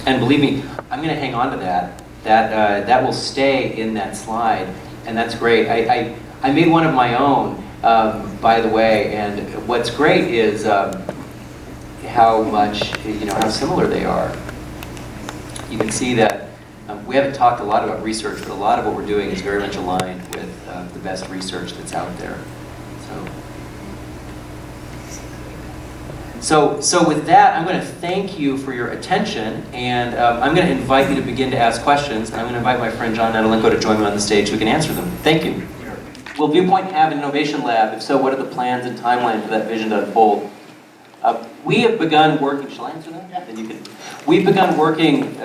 And believe me, I'm going to hang on to that. That will stay in that slide, and that's great. I made one of my own, by the way, and what's great is how much, how similar they are. You can see that we haven't talked a lot about research, but a lot of what we're doing is very much aligned with the best research that's out there. So with that, I'm going to thank you for your attention, and I'm going to invite you to begin to ask questions. And I'm going to invite my friend John Natalenko to join me on the stage so we can answer them. Thank you. Will Viewpoint have an innovation lab? If so, what are the plans and timeline for that vision to unfold? We have begun working, shall I answer that? Yeah. Then you can. We've begun working,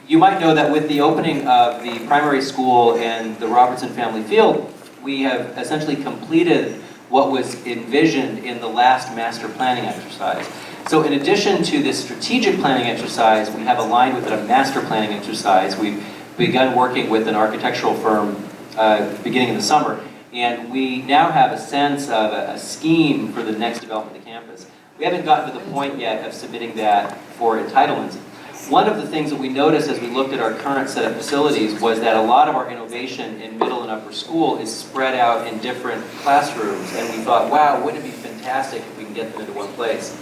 you might know that with the opening of the primary school and the Robertson Family Field, we have essentially completed what was envisioned in the last master planning exercise. So in addition to this strategic planning exercise, we have aligned with it a master planning exercise. We've begun working with an architectural firm beginning in the summer, and we now have a sense of a scheme for the next development of the campus. We haven't gotten to the point yet of submitting that for entitlements. One of the things that we noticed as we looked at our current set of facilities was that a lot of our innovation in middle and upper school is spread out in different classrooms, and we thought, wow, wouldn't it be fantastic if we can get them into one place?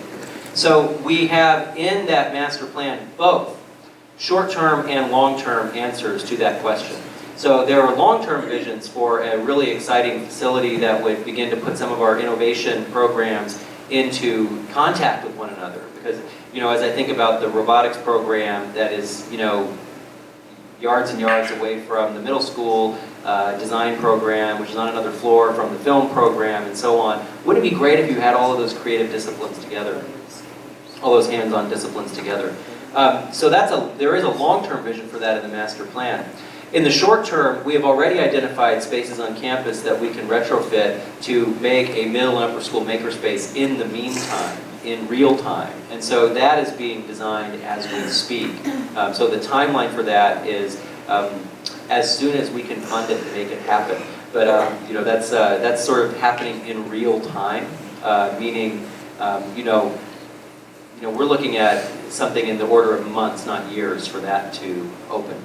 So we have in that master plan both short-term and long-term answers to that question. So there are long-term visions for a really exciting facility that would begin to put some of our innovation programs into contact with one another. Because, as I think about the robotics program that is, yards and yards away from the middle school design program, which is on another floor from the film program, and so on, wouldn't it be great if you had all of those creative disciplines together? All those hands-on disciplines together. So there is a long-term vision for that in the master plan. In the short term, we have already identified spaces on campus that we can retrofit to make a middle and upper school makerspace in the meantime, in real time. And so that is being designed as we speak. So the timeline for that is as soon as we can fund it to make it happen. But that's sort of happening in real time, meaning we're looking at something in the order of months, not years, for that to open.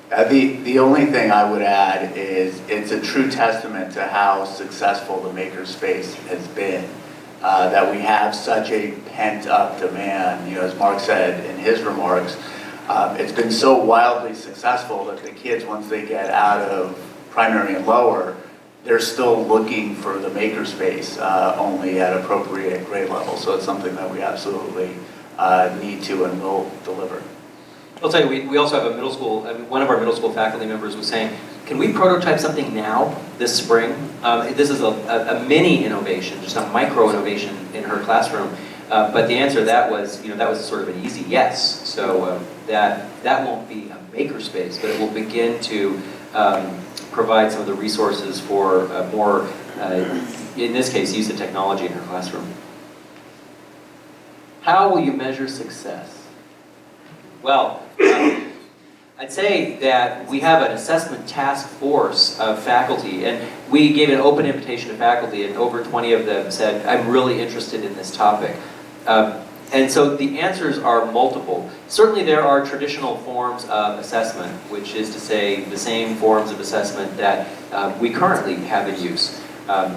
The only thing I would add is it's a true testament to how successful the makerspace has been, that we have such a pent-up demand. As Mark said in his remarks, it's been so wildly successful that the kids, once they get out of primary and lower, they're still looking for the makerspace, only at appropriate grade level. So it's something that we absolutely need to and will deliver. I'll tell you, we also have a middle school, one of our middle school faculty members was saying, can we prototype something now, this spring? This is a mini innovation, just a micro innovation in her classroom. But the answer to that was, that was sort of an easy yes. So that won't be a makerspace, but it will begin to provide some of the resources for more, in this case, use of technology in her classroom. How will you measure success? Well, I'd say that we have an assessment task force of faculty, and we gave an open invitation to faculty, and over 20 of them said, I'm really interested in this topic. And so the answers are multiple. Certainly there are traditional forms of assessment, which is to say the same forms of assessment that we currently have in use.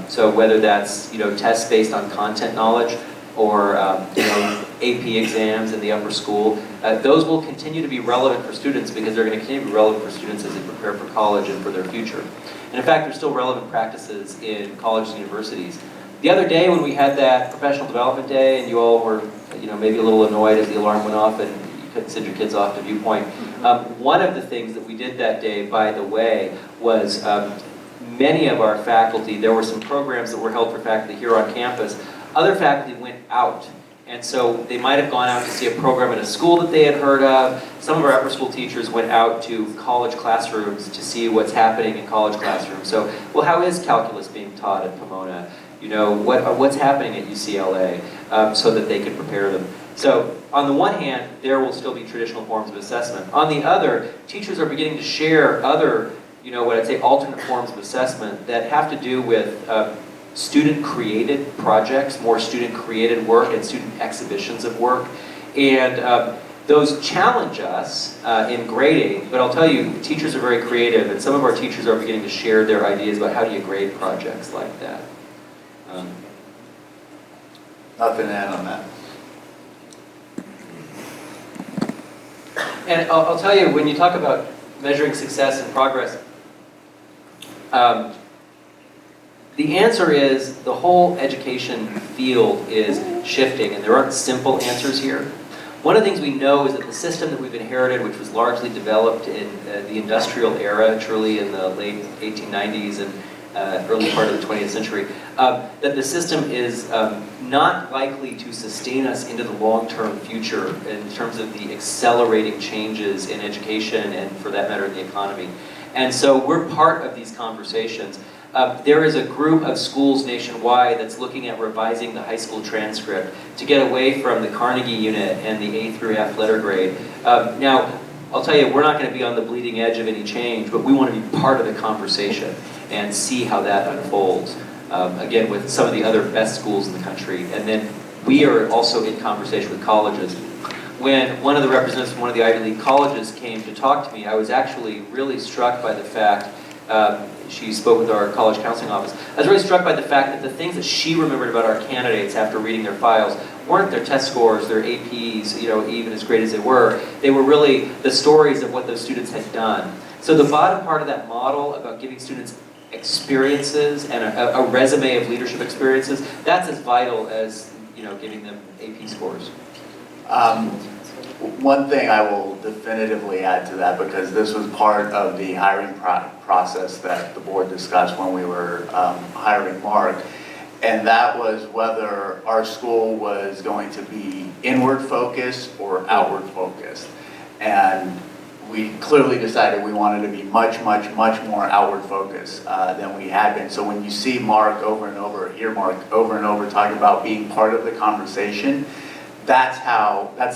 So whether that's tests based on content knowledge, or AP exams in the upper school, those will continue to be relevant for students because they're going to continue to be relevant for students as they prepare for college and for their future. And in fact, there's still relevant practices in colleges and universities. The other day when we had that professional development day and you all were maybe a little annoyed as the alarm went off and you couldn't send your kids off to Viewpoint, one of the things that we did that day, by the way, was many of our faculty, there were some programs that were held for faculty here on campus. Other faculty went out, and so they might have gone out to see a program at a school that they had heard of. Some of our upper school teachers went out to college classrooms to see what's happening in college classrooms. So, well, how is calculus being taught at Pomona? What's happening at UCLA, so that they could prepare them. So, on the one hand, there will still be traditional forms of assessment. On the other, teachers are beginning to share other what I'd say alternate forms of assessment that have to do with student-created projects, more student-created work and student exhibitions of work. And those challenge us in grading, but I'll tell you, teachers are very creative, and some of our teachers are beginning to share their ideas about how do you grade projects like that. Nothing to add on that. And I'll tell you, when you talk about measuring success and progress, the answer is the whole education field is shifting, and there aren't simple answers here. One of the things we know is that the system that we've inherited, which was largely developed in the industrial era, truly in the late 1890s and early part of the 20th century, that the system is not likely to sustain us into the long-term future in terms of the accelerating changes in education and, for that matter, in the economy. And so we're part of these conversations. There is a group of schools nationwide that's looking at revising the high school transcript to get away from the Carnegie unit and the A through F letter grade. Now, I'll tell you, we're not going to be on the bleeding edge of any change, but we want to be part of the conversation and see how that unfolds. Again, with some of the other best schools in the country. And then we are also in conversation with colleges. When one of the representatives from one of the Ivy League colleges came to talk to me, I was actually really struck by the fact, she spoke with our college counseling office, I was really struck by the fact that the things that she remembered about our candidates after reading their files weren't their test scores, their APs, even as great as they were really the stories of what those students had done. So the bottom part of that model about giving students experiences and a resume of leadership experiences, that's as vital as giving them AP scores. One thing I will definitively add to that, because this was part of the hiring process that the board discussed when we were hiring Mark, and that was whether our school was going to be inward focused or outward focused. And we clearly decided we wanted to be much, much, much more outward focused than we had been. So when you see Mark over and over, hear Mark over and over talking about being part of the conversation, that's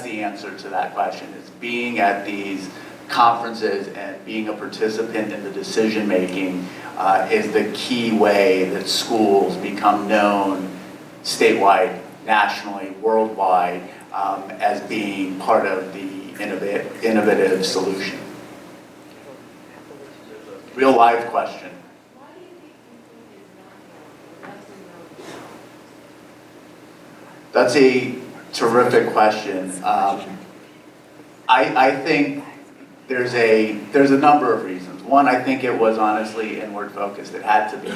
the answer to that question, is being at these conferences and being a participant in the decision making is the key way that schools become known statewide, nationally, worldwide, as being part of the innovative solution. Real live question. That's a terrific question. I think there's a number of reasons. One, I think it was honestly inward focused. It had to be.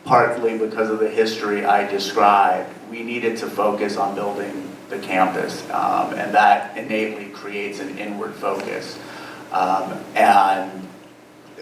Partly because of the history I described. We needed to focus on building the campus, and that innately creates an inward focus.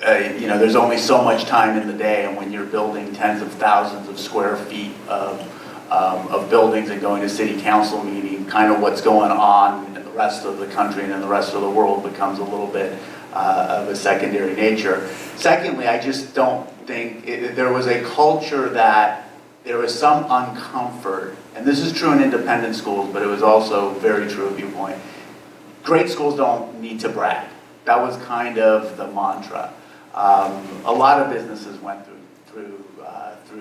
There's only so much time in the day, and when you're building tens of thousands of square feet of buildings and going to city council meeting, kind of what's going on in the rest of the country and in the rest of the world becomes a little bit of a secondary nature. Secondly, I just don't think there was a culture that there was some uncomfort, and this is true in independent schools, but it was also very true at Viewpoint. Great schools don't need to brag. That was kind of the mantra. A lot of businesses went through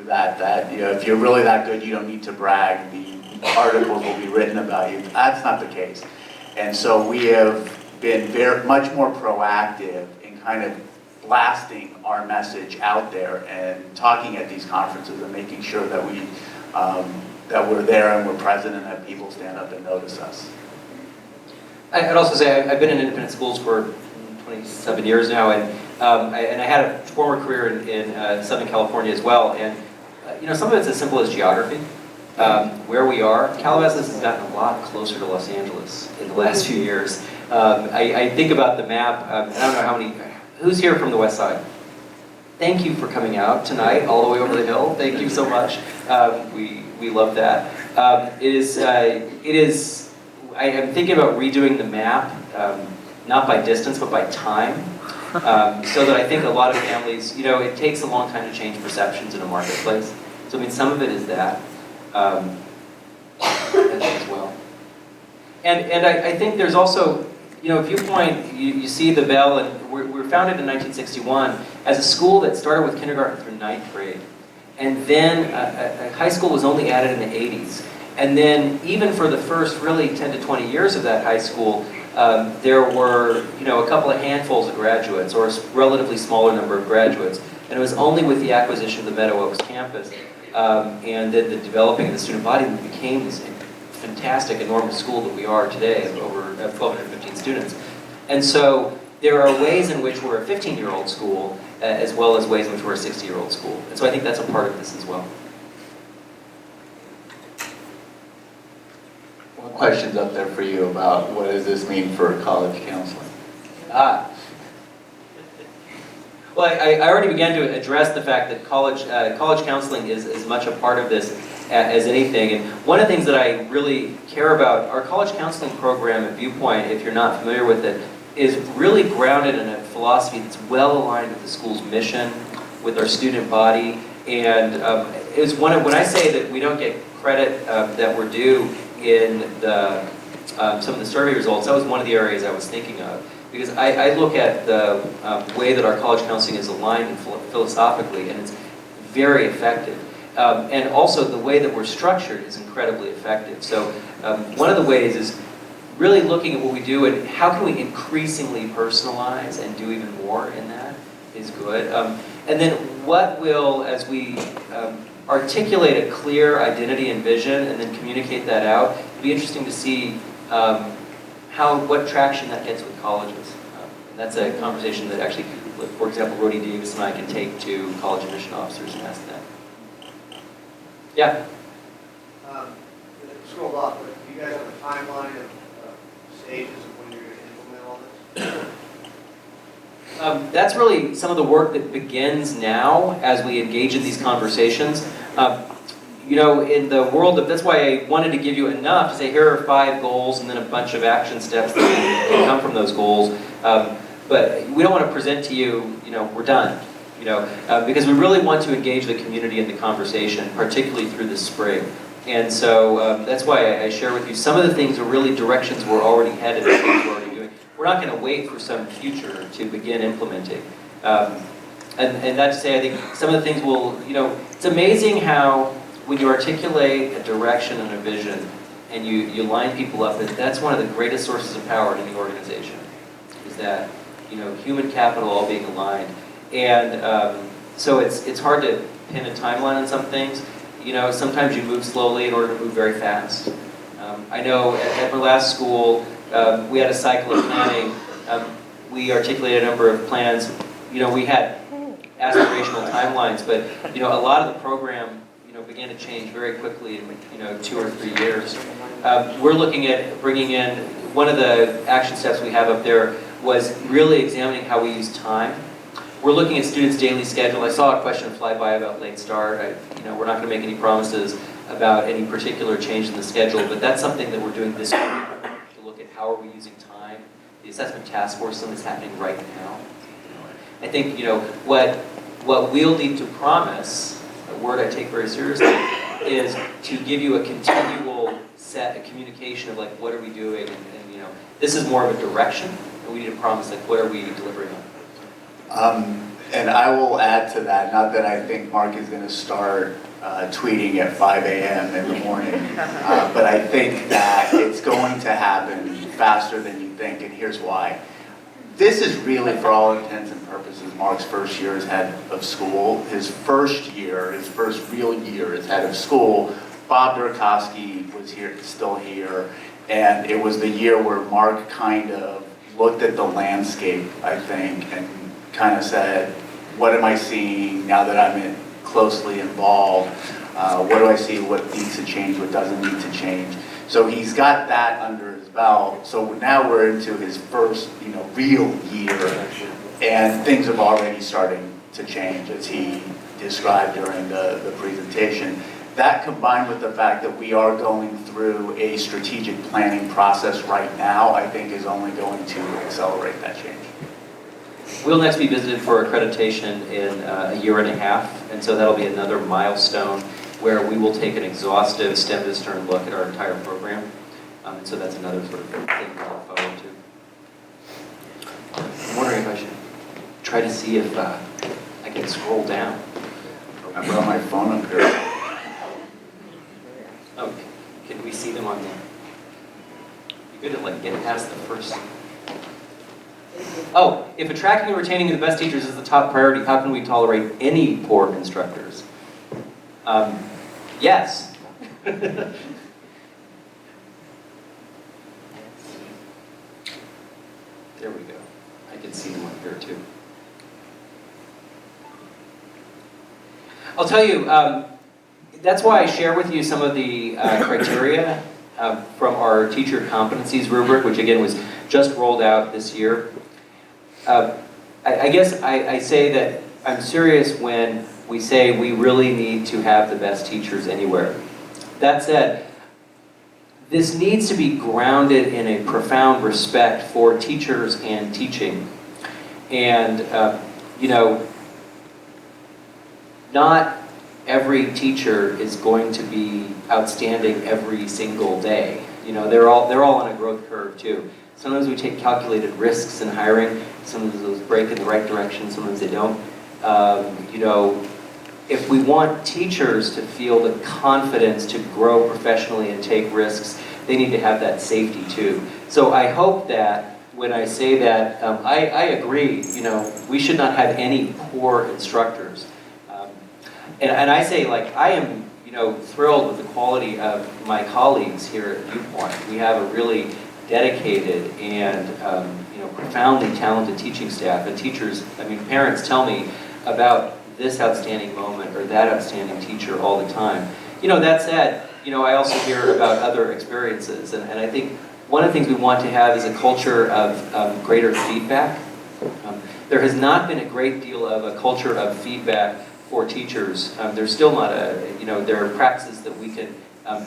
that if you're really that good, you don't need to brag. The articles will be written about you. That's not the case. And so we have been much more proactive in kind of blasting our message out there and talking at these conferences and making sure that we're there and we're present and that people stand up and notice us. I'd also say I've been in independent schools for 27 years now, and I had a former career in Southern California as well, and some of it's as simple as geography. Where we are, Calabasas has gotten a lot closer to Los Angeles in the last few years. I think about the map. I don't know who's here from the West Side. Thank you for coming out tonight, all the way over the hill. Thank you so much. We love that. I am thinking about redoing the map, not by distance, but by time. So that I think a lot of families, it takes a long time to change perceptions in a marketplace. So some of it is that as well. And I think there's also, You know, Viewpoint, you see the bell, and we're founded in 1961 as a school that started with kindergarten through 9th grade. And then a high school was only added in the 80s. And then even for the first really 10 to 20 years of that high school, there were, you know, a couple of handfuls of graduates, or a relatively smaller number of graduates. And it was only with the acquisition of the Meadow Oaks campus and then the developing of the student body that became this fantastic, enormous school that we are today, of over 1,215 students. And so there are ways in which we're a 15-year-old school, as well as ways in which we're a 60-year-old school. And so I think that's a part of this as well. One question's up there for you about what does this mean for college counseling? Well, I already began to address the fact that college counseling is as much a part of this as anything. And one of the things that I really care about, our college counseling program at Viewpoint, if you're not familiar with it, is really grounded in a philosophy that's well aligned with the school's mission, with our student body. And it's when I say that we don't get credit that we're due in some of the survey results, that was one of the areas I was thinking of. Because I look at the way that our college counseling is aligned and philosophically, and it's very effective. And also the way that we're structured is incredibly effective. So one of the ways is really looking at what we do and how can we increasingly personalize and do even more in that is good. And then what will, as we articulate a clear identity and vision and then communicate that out, it'll be interesting to see what traction that gets with colleges. And that's a conversation that actually, for example, Rhodey Davis and I can take to college admission officers and ask them. Yeah? Scroll up, but do you guys have a timeline of stages of when you're going to implement all this? That's really some of the work that begins now as we engage in these conversations. You know, in the world of, that's why I wanted to give you enough to say here are 5 goals and then a bunch of action steps that can come from those goals. But we don't want to present to you, you know, we're done. You know, because we really want to engage the community in the conversation, particularly through the spring. And so that's why I share with you some of the things are really directions we're already headed and things we're already doing. We're not going to wait for some future to begin implementing. And that's to say, I think some of the things will, you know, it's amazing how when you articulate a direction and a vision and you line people up, that's one of the greatest sources of power in the organization, is that, you know, human capital all being aligned. And so it's hard to pin a timeline on some things. You know, sometimes you move slowly in order to move very fast. I know at my last school, we had a cycle of planning. We articulated a number of plans. You know, we had aspirational timelines, but, you know, a lot of the program, you know, began to change very quickly in, you know, 2 or 3 years. We're looking at bringing in, one of the action steps we have up there was really examining how we use time. We're looking at students' daily schedule. I saw a question fly by about late start. You know, we're not going to make any promises about any particular change in the schedule, but that's something that we're doing this week to look at how are we using time. The assessment task force, something that's happening right now. I think, you know, what we'll need to promise, a word I take very seriously, is to give you a continual set, a communication of like, what are we doing, and you know, this is more of a direction, and we need to promise like, what are we delivering on. And I will add to that, not that I think Mark is going to start tweeting at 5 a.m. in the morning, but I think that it's going to happen faster than you think, and here's why. This is really, for all intents and purposes, Mark's first year as head of school. His first real year as head of school, Bob Durkowski was here, still here, and it was the year where Mark kind of looked at the landscape, I think, and kind of said, what am I seeing now that I'm closely involved? What do I see? What needs to change? What doesn't need to change? So he's got that under his belt. So now we're into his first, you know, real year, and things have already starting to change, as he described during the presentation. That combined with the fact that we are going through a strategic planning process right now, I think is only going to accelerate that change. We'll next be visited for accreditation in a year and a half, and so that'll be another milestone where we will take an exhaustive stem to stern look at our entire program. And so that's another sort of thing to look forward to. try to see if I can scroll down. I brought my phone up here. Oh, can we see them on there? You're good to like get past the first. Oh, if attracting and retaining the best teachers is the top priority, how can we tolerate any poor instructors? Yes. There we go. I can see them up here too. I'll tell you, that's why I share with you some of the criteria from our teacher competencies rubric, which again was just rolled out this year. I guess I say that I'm serious when we say we really need to have the best teachers anywhere. That said, this needs to be grounded in a profound respect for teachers and teaching. And, you know, not every teacher is going to be outstanding every single day. You know, they're all on a growth curve too. Sometimes we take calculated risks in hiring. Sometimes those break in the right direction, sometimes they don't. You know, if we want teachers to feel the confidence to grow professionally and take risks, they need to have that safety too. So I hope that when I say that, I agree, you know, we should not have any poor instructors. And I say, like, I am, you know, thrilled with the quality of my colleagues here at Viewpoint. We have a really dedicated and, you know, profoundly talented teaching staff. And teachers, I mean, parents tell me about this outstanding moment or that outstanding teacher all the time. You know, that said, you know, I also hear about other experiences. And I think one of the things we want to have is a culture of greater feedback. There has not been a great deal of a culture of feedback for teachers. There's still not a, you know, there are practices that we can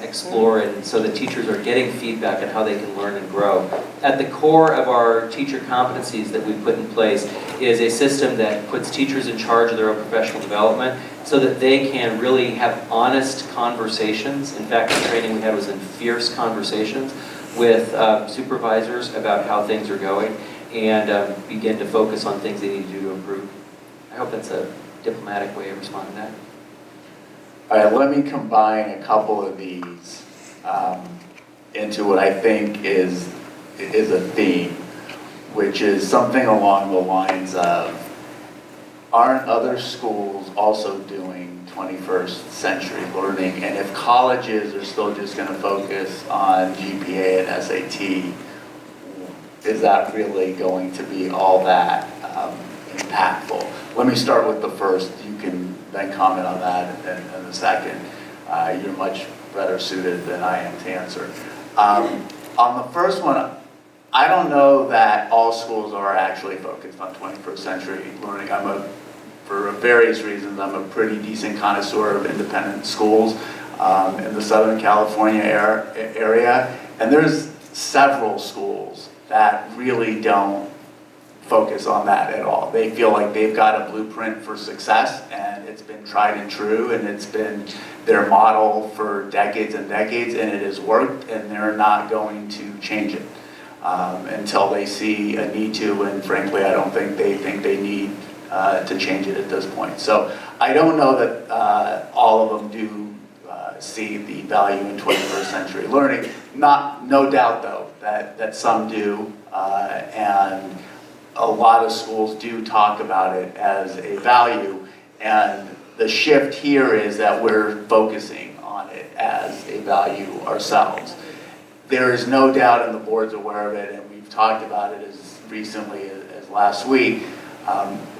explore, and so that teachers are getting feedback on how they can learn and grow. At the core of our teacher competencies that we've put in place is a system that puts teachers in charge of their own professional development so that they can really have honest conversations. In fact, the training we had was in fierce conversations with supervisors about how things are going and begin to focus on things they need to do to improve. I hope that's a diplomatic way of responding to that. All right, let me combine a couple of these into what I think is a theme, which is something along the lines of, aren't other schools also doing 21st century learning? And if colleges are still just going to focus on GPA and SAT, is that really going to be all that impactful? Let me start with the first. You can then comment on that in a second. You're much better suited than I am to answer. On the first one, I don't know that all schools are actually focused on 21st century learning. For various reasons, I'm a pretty decent connoisseur of independent schools in the Southern California area, and there's several schools that really don't focus on that at all. They feel like they've got a blueprint for success, and it's been tried and true, and it's been their model for decades and decades, and it has worked, and they're not going to change it until they see a need to, and frankly, I don't think they need to change it at this point. So I don't know that all of them do see the value in 21st century learning. No doubt, though, that some do, and a lot of schools do talk about it as a value, and the shift here is that we're focusing on it as a value ourselves. There is no doubt, and the board's aware of it, and we've talked about it as recently as last week.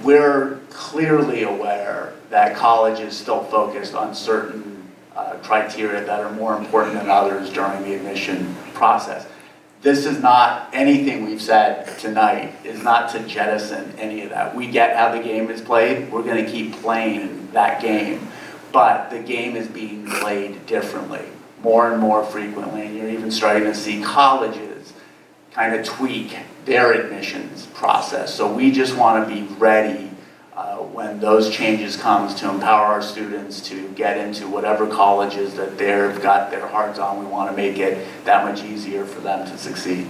We're clearly aware that college is still focused on certain criteria that are more important than others during the admission process. This is not, anything we've said tonight is not to jettison any of that. We get how the game is played. We're going to keep playing that game. But the game is being played differently, more and more frequently. And you're even starting to see colleges kind of tweak their admissions process. So we just want to be ready when those changes come to empower our students to get into whatever colleges that they've got their hearts on. We want to make it that much easier for them to succeed.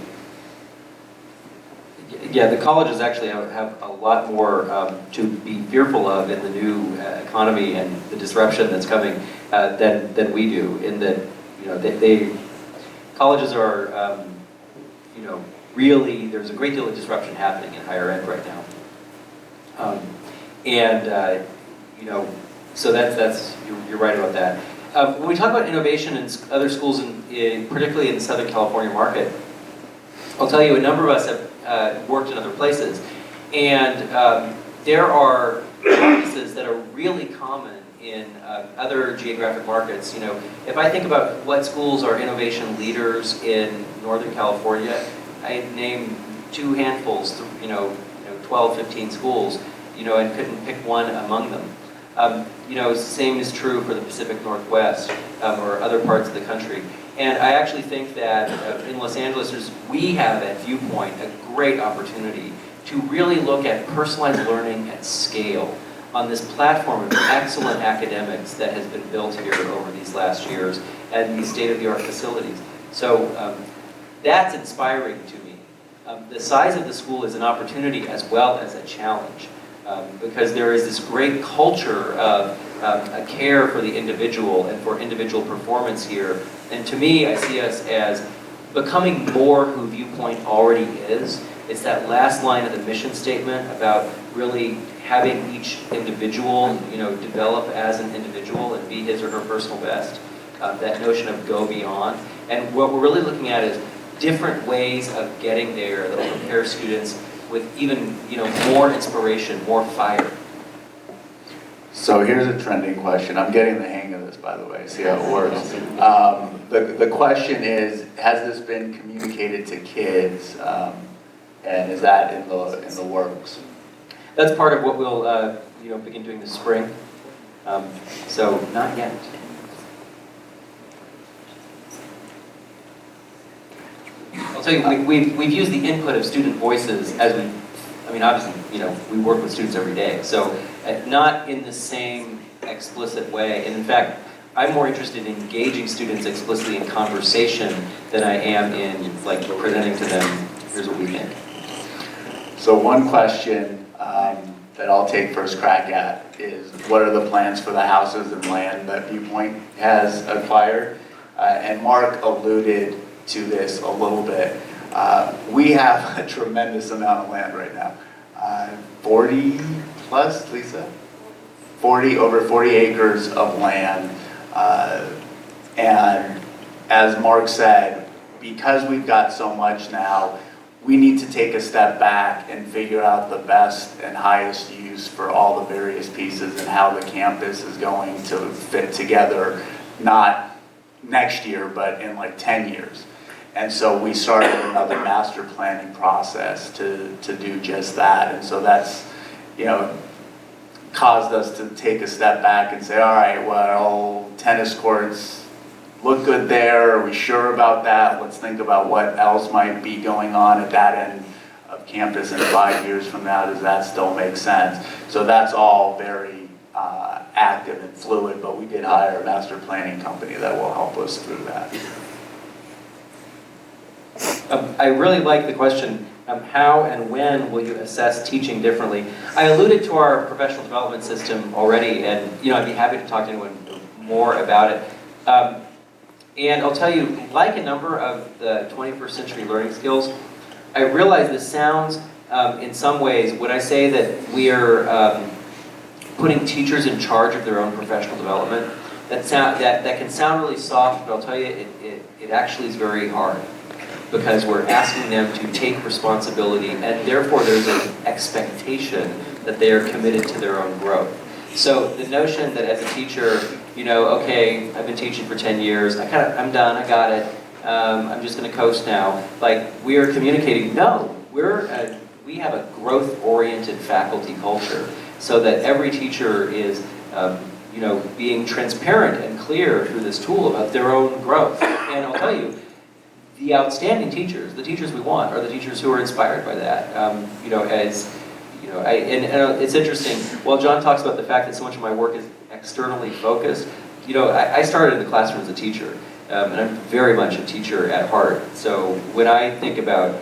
Yeah, the colleges actually have a lot more to be fearful of in the new economy and the disruption that's coming than we do. In that, colleges are, really, there's a great deal of disruption happening in higher ed right now. So you're right about that. When we talk about innovation in other schools, particularly in the Southern California market, I'll tell you a number of us have worked in other places, and there are practices that are really common in other geographic markets. If I think about what schools are innovation leaders in Northern California, I name two handfuls, 12, 15 schools, and couldn't pick one among them. Same is true for the Pacific Northwest or other parts of the country. And I actually think that in Los Angeles, we have at Viewpoint a great opportunity to really look at personalized learning at scale on this platform of excellent academics that has been built here over these last years and these state-of-the-art facilities. So that's inspiring to me. The size of the school is an opportunity as well as a challenge. Because there is this great culture of a care for the individual and for individual performance here. And to me, I see us as becoming more who Viewpoint already is. It's that last line of the mission statement about really having each individual, develop as an individual and be his or her personal best. That notion of go beyond. And what we're really looking at is different ways of getting there that will prepare students with even more inspiration, more fire. So here's a trending question. I'm getting the hang of this, by the way. See how it works. The question is, has this been communicated to kids, and is that in the works? That's part of what we'll begin doing this spring. So not yet. I'll tell you, we've used the input of student voices as obviously, we work with students every day, so not in the same explicit way. And in fact, I'm more interested in engaging students explicitly in conversation than I am in presenting to them, here's what we think. So one question that I'll take first crack at is, what are the plans for the houses and land that Viewpoint has acquired? And Mark alluded to this a little bit. We have a tremendous amount of land right now. 40 plus, Lisa? Over 40 acres of land. And as Mark said, because we've got so much now, we need to take a step back and figure out the best and highest use for all the various pieces and how the campus is going to fit together, not next year, but in 10 years. And so we started another master planning process to do just that. And so that's, caused us to take a step back and say, all right, well, tennis courts look good there. Are we sure about that? Let's think about what else might be going on at that end of campus in 5 years from now. Does that still make sense? So that's all very active and fluid, but we did hire a master planning company that will help us through that. I really like the question, how and when will you assess teaching differently? I alluded to our professional development system already, and I'd be happy to talk to anyone more about it. And I'll tell you, like a number of the 21st century learning skills, I realize this sounds, in some ways, when I say that we are putting teachers in charge of their own professional development, that can sound really soft, but I'll tell you, it actually is very hard. Because we're asking them to take responsibility, and therefore there's an expectation that they are committed to their own growth. So the notion that as a teacher, okay, I've been teaching for 10 years, I'm done, I got it, I'm just going to coast now. We are communicating, no, we have a growth-oriented faculty culture, so that every teacher is, being transparent and clear through this tool about their own growth. And I'll tell you, the outstanding teachers, the teachers we want, are the teachers who are inspired by that. It's interesting. While John talks about the fact that so much of my work is externally focused, I started in the classroom as a teacher, and I'm very much a teacher at heart. So when I think about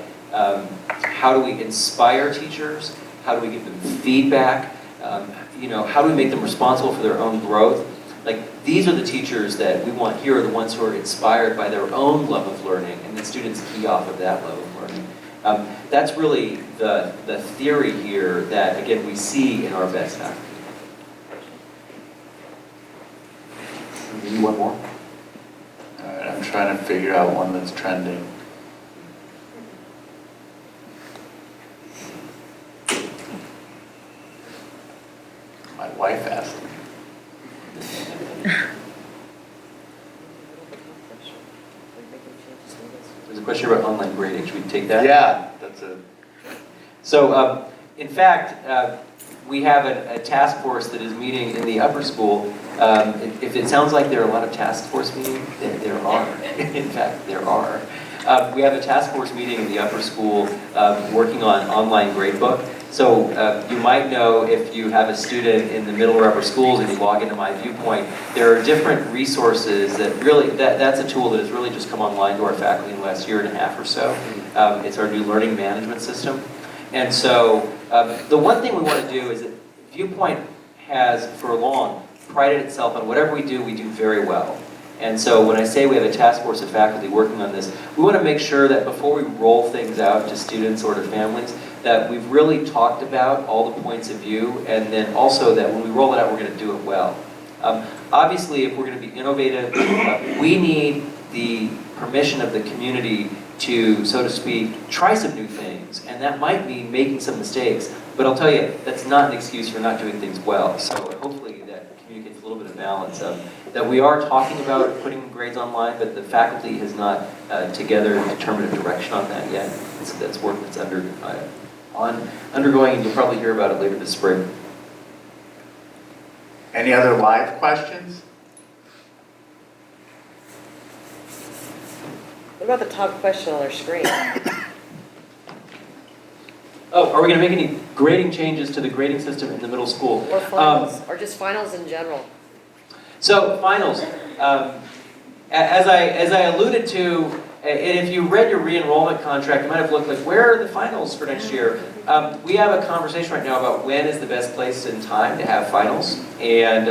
how do we inspire teachers? How do we give them feedback? How do we make them responsible for their own growth? Like, these are the teachers that we want here, are the ones who are inspired by their own love of learning, and the students key off of that love of learning. That's really the theory here that, again, we see in our best faculty. Maybe one more? All right, I'm trying to figure out one that's trending. My wife asked me. There's a question about online grading. Should we take that? Yeah, that's a... So, in fact, we have a task force that is meeting in the upper school. If it sounds like there are a lot of task force meetings, there are. In fact, there are. We have a task force meeting in the upper school working on online gradebook. So you might know, if you have a student in the middle or upper schools and you log into my Viewpoint, there are different resources that really, that's a tool that has really just come online to our faculty in the last year and a half or so. It's our new learning management system. And so the one thing we want to do is that Viewpoint has, for long, prided itself on whatever we do very well. And so when I say we have a task force of faculty working on this, we want to make sure that before we roll things out to students or to families, that we've really talked about all the points of view, and then also that when we roll it out, we're going to do it well. Obviously, if we're going to be innovative, we need the permission of the community to, so to speak, try some new things. And that might mean making some mistakes. But I'll tell you, that's not an excuse for not doing things well. So hopefully that communicates a little bit of balance that we are talking about putting grades online, but the faculty has not together determined a direction on that yet. So that's work that's undergoing, and you'll probably hear about it later this spring. Any other live questions? What about the top question on our screen? Oh, are we going to make any grading changes to the grading system in the middle school? Or finals, or just finals in general? So, finals. As I alluded to, and if you read your re-enrollment contract, you might have looked like, where are the finals for next year? We have a conversation right now about when is the best place and time to have finals. And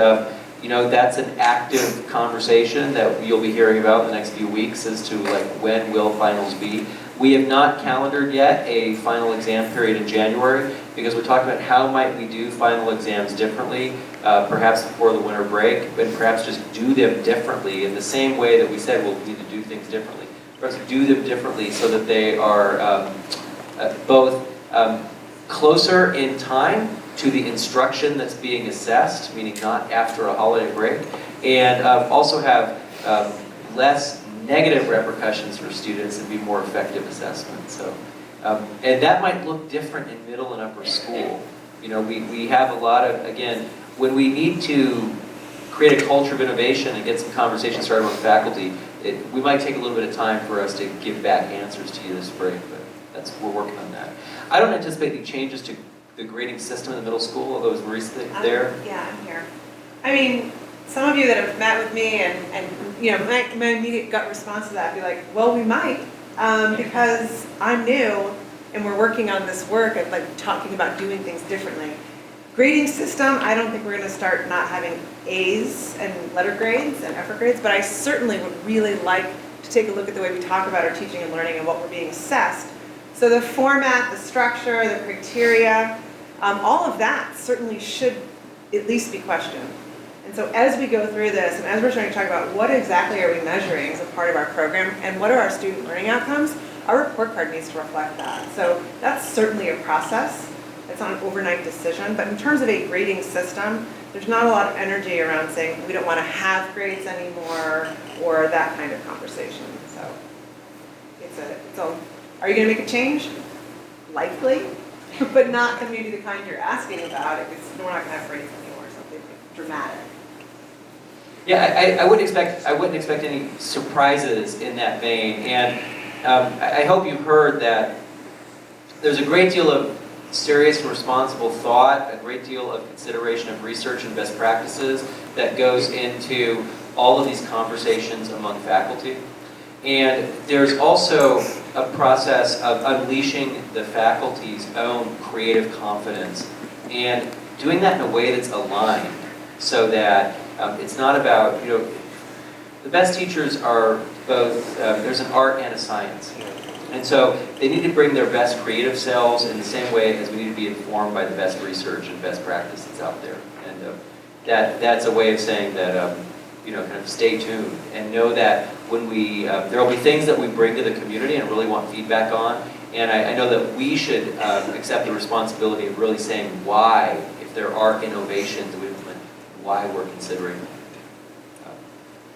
that's an active conversation that you'll be hearing about in the next few weeks as to like when will finals be. We have not calendared yet a final exam period in January because we're talking about how might we do final exams differently, perhaps before the winter break, but perhaps just do them differently in the same way that we said we'll need to do things differently. Perhaps do them differently so that they are both closer in time to the instruction that's being assessed, meaning not after a holiday break, and also have less negative repercussions for students and be more effective assessment. So, and that might look different in middle and upper school. We have a lot of, again, when we need to create a culture of innovation and get some conversation started with faculty, we might take a little bit of time for us to give back answers to you this spring, but we're working on that. I don't anticipate any changes to the grading system in the middle school, although is Marisa there? Yeah, I'm here. I mean, some of you that have met with me and my immediate gut response to that would be like, well, we might, because I'm new and we're working on this work of like talking about doing things differently. Grading system, I don't think we're going to start not having A's and letter grades and effort grades, but I certainly would really like to take a look at the way we talk about our teaching and learning and what we're being assessed. So the format, the structure, the criteria, all of that certainly should at least be questioned. And so as we go through this, and as we're starting to talk about what exactly are we measuring as a part of our program, and what are our student learning outcomes, our report card needs to reflect that. So that's certainly a process. It's not an overnight decision, but in terms of a grading system, there's not a lot of energy around saying we don't want to have grades anymore, or that kind of conversation. So are you going to make a change? Likely, but not maybe the kind you're asking about. If we're not going to have grades anymore, something dramatic. Yeah, I wouldn't expect any surprises in that vein, and I hope you heard that there's a great deal of serious and responsible thought, a great deal of consideration of research and best practices that goes into all of these conversations among faculty. And there's also a process of unleashing the faculty's own creative confidence and doing that in a way that's aligned so that it's not about, the best teachers are both, there's an art and a science. And so they need to bring their best creative selves in the same way as we need to be informed by the best research and best practice that's out there. And that's a way of saying that, kind of stay tuned and know that when there will be things that we bring to the community and really want feedback on. And I know that we should accept the responsibility of really saying why, if there are innovations that we implement, why we're considering them.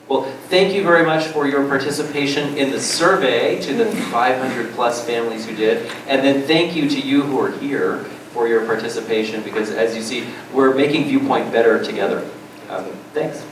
Well, thank you very much for your participation in the survey to the 500 plus families who did. And then thank you to you who are here for your participation because as you see, we're making Viewpoint better together. Thanks.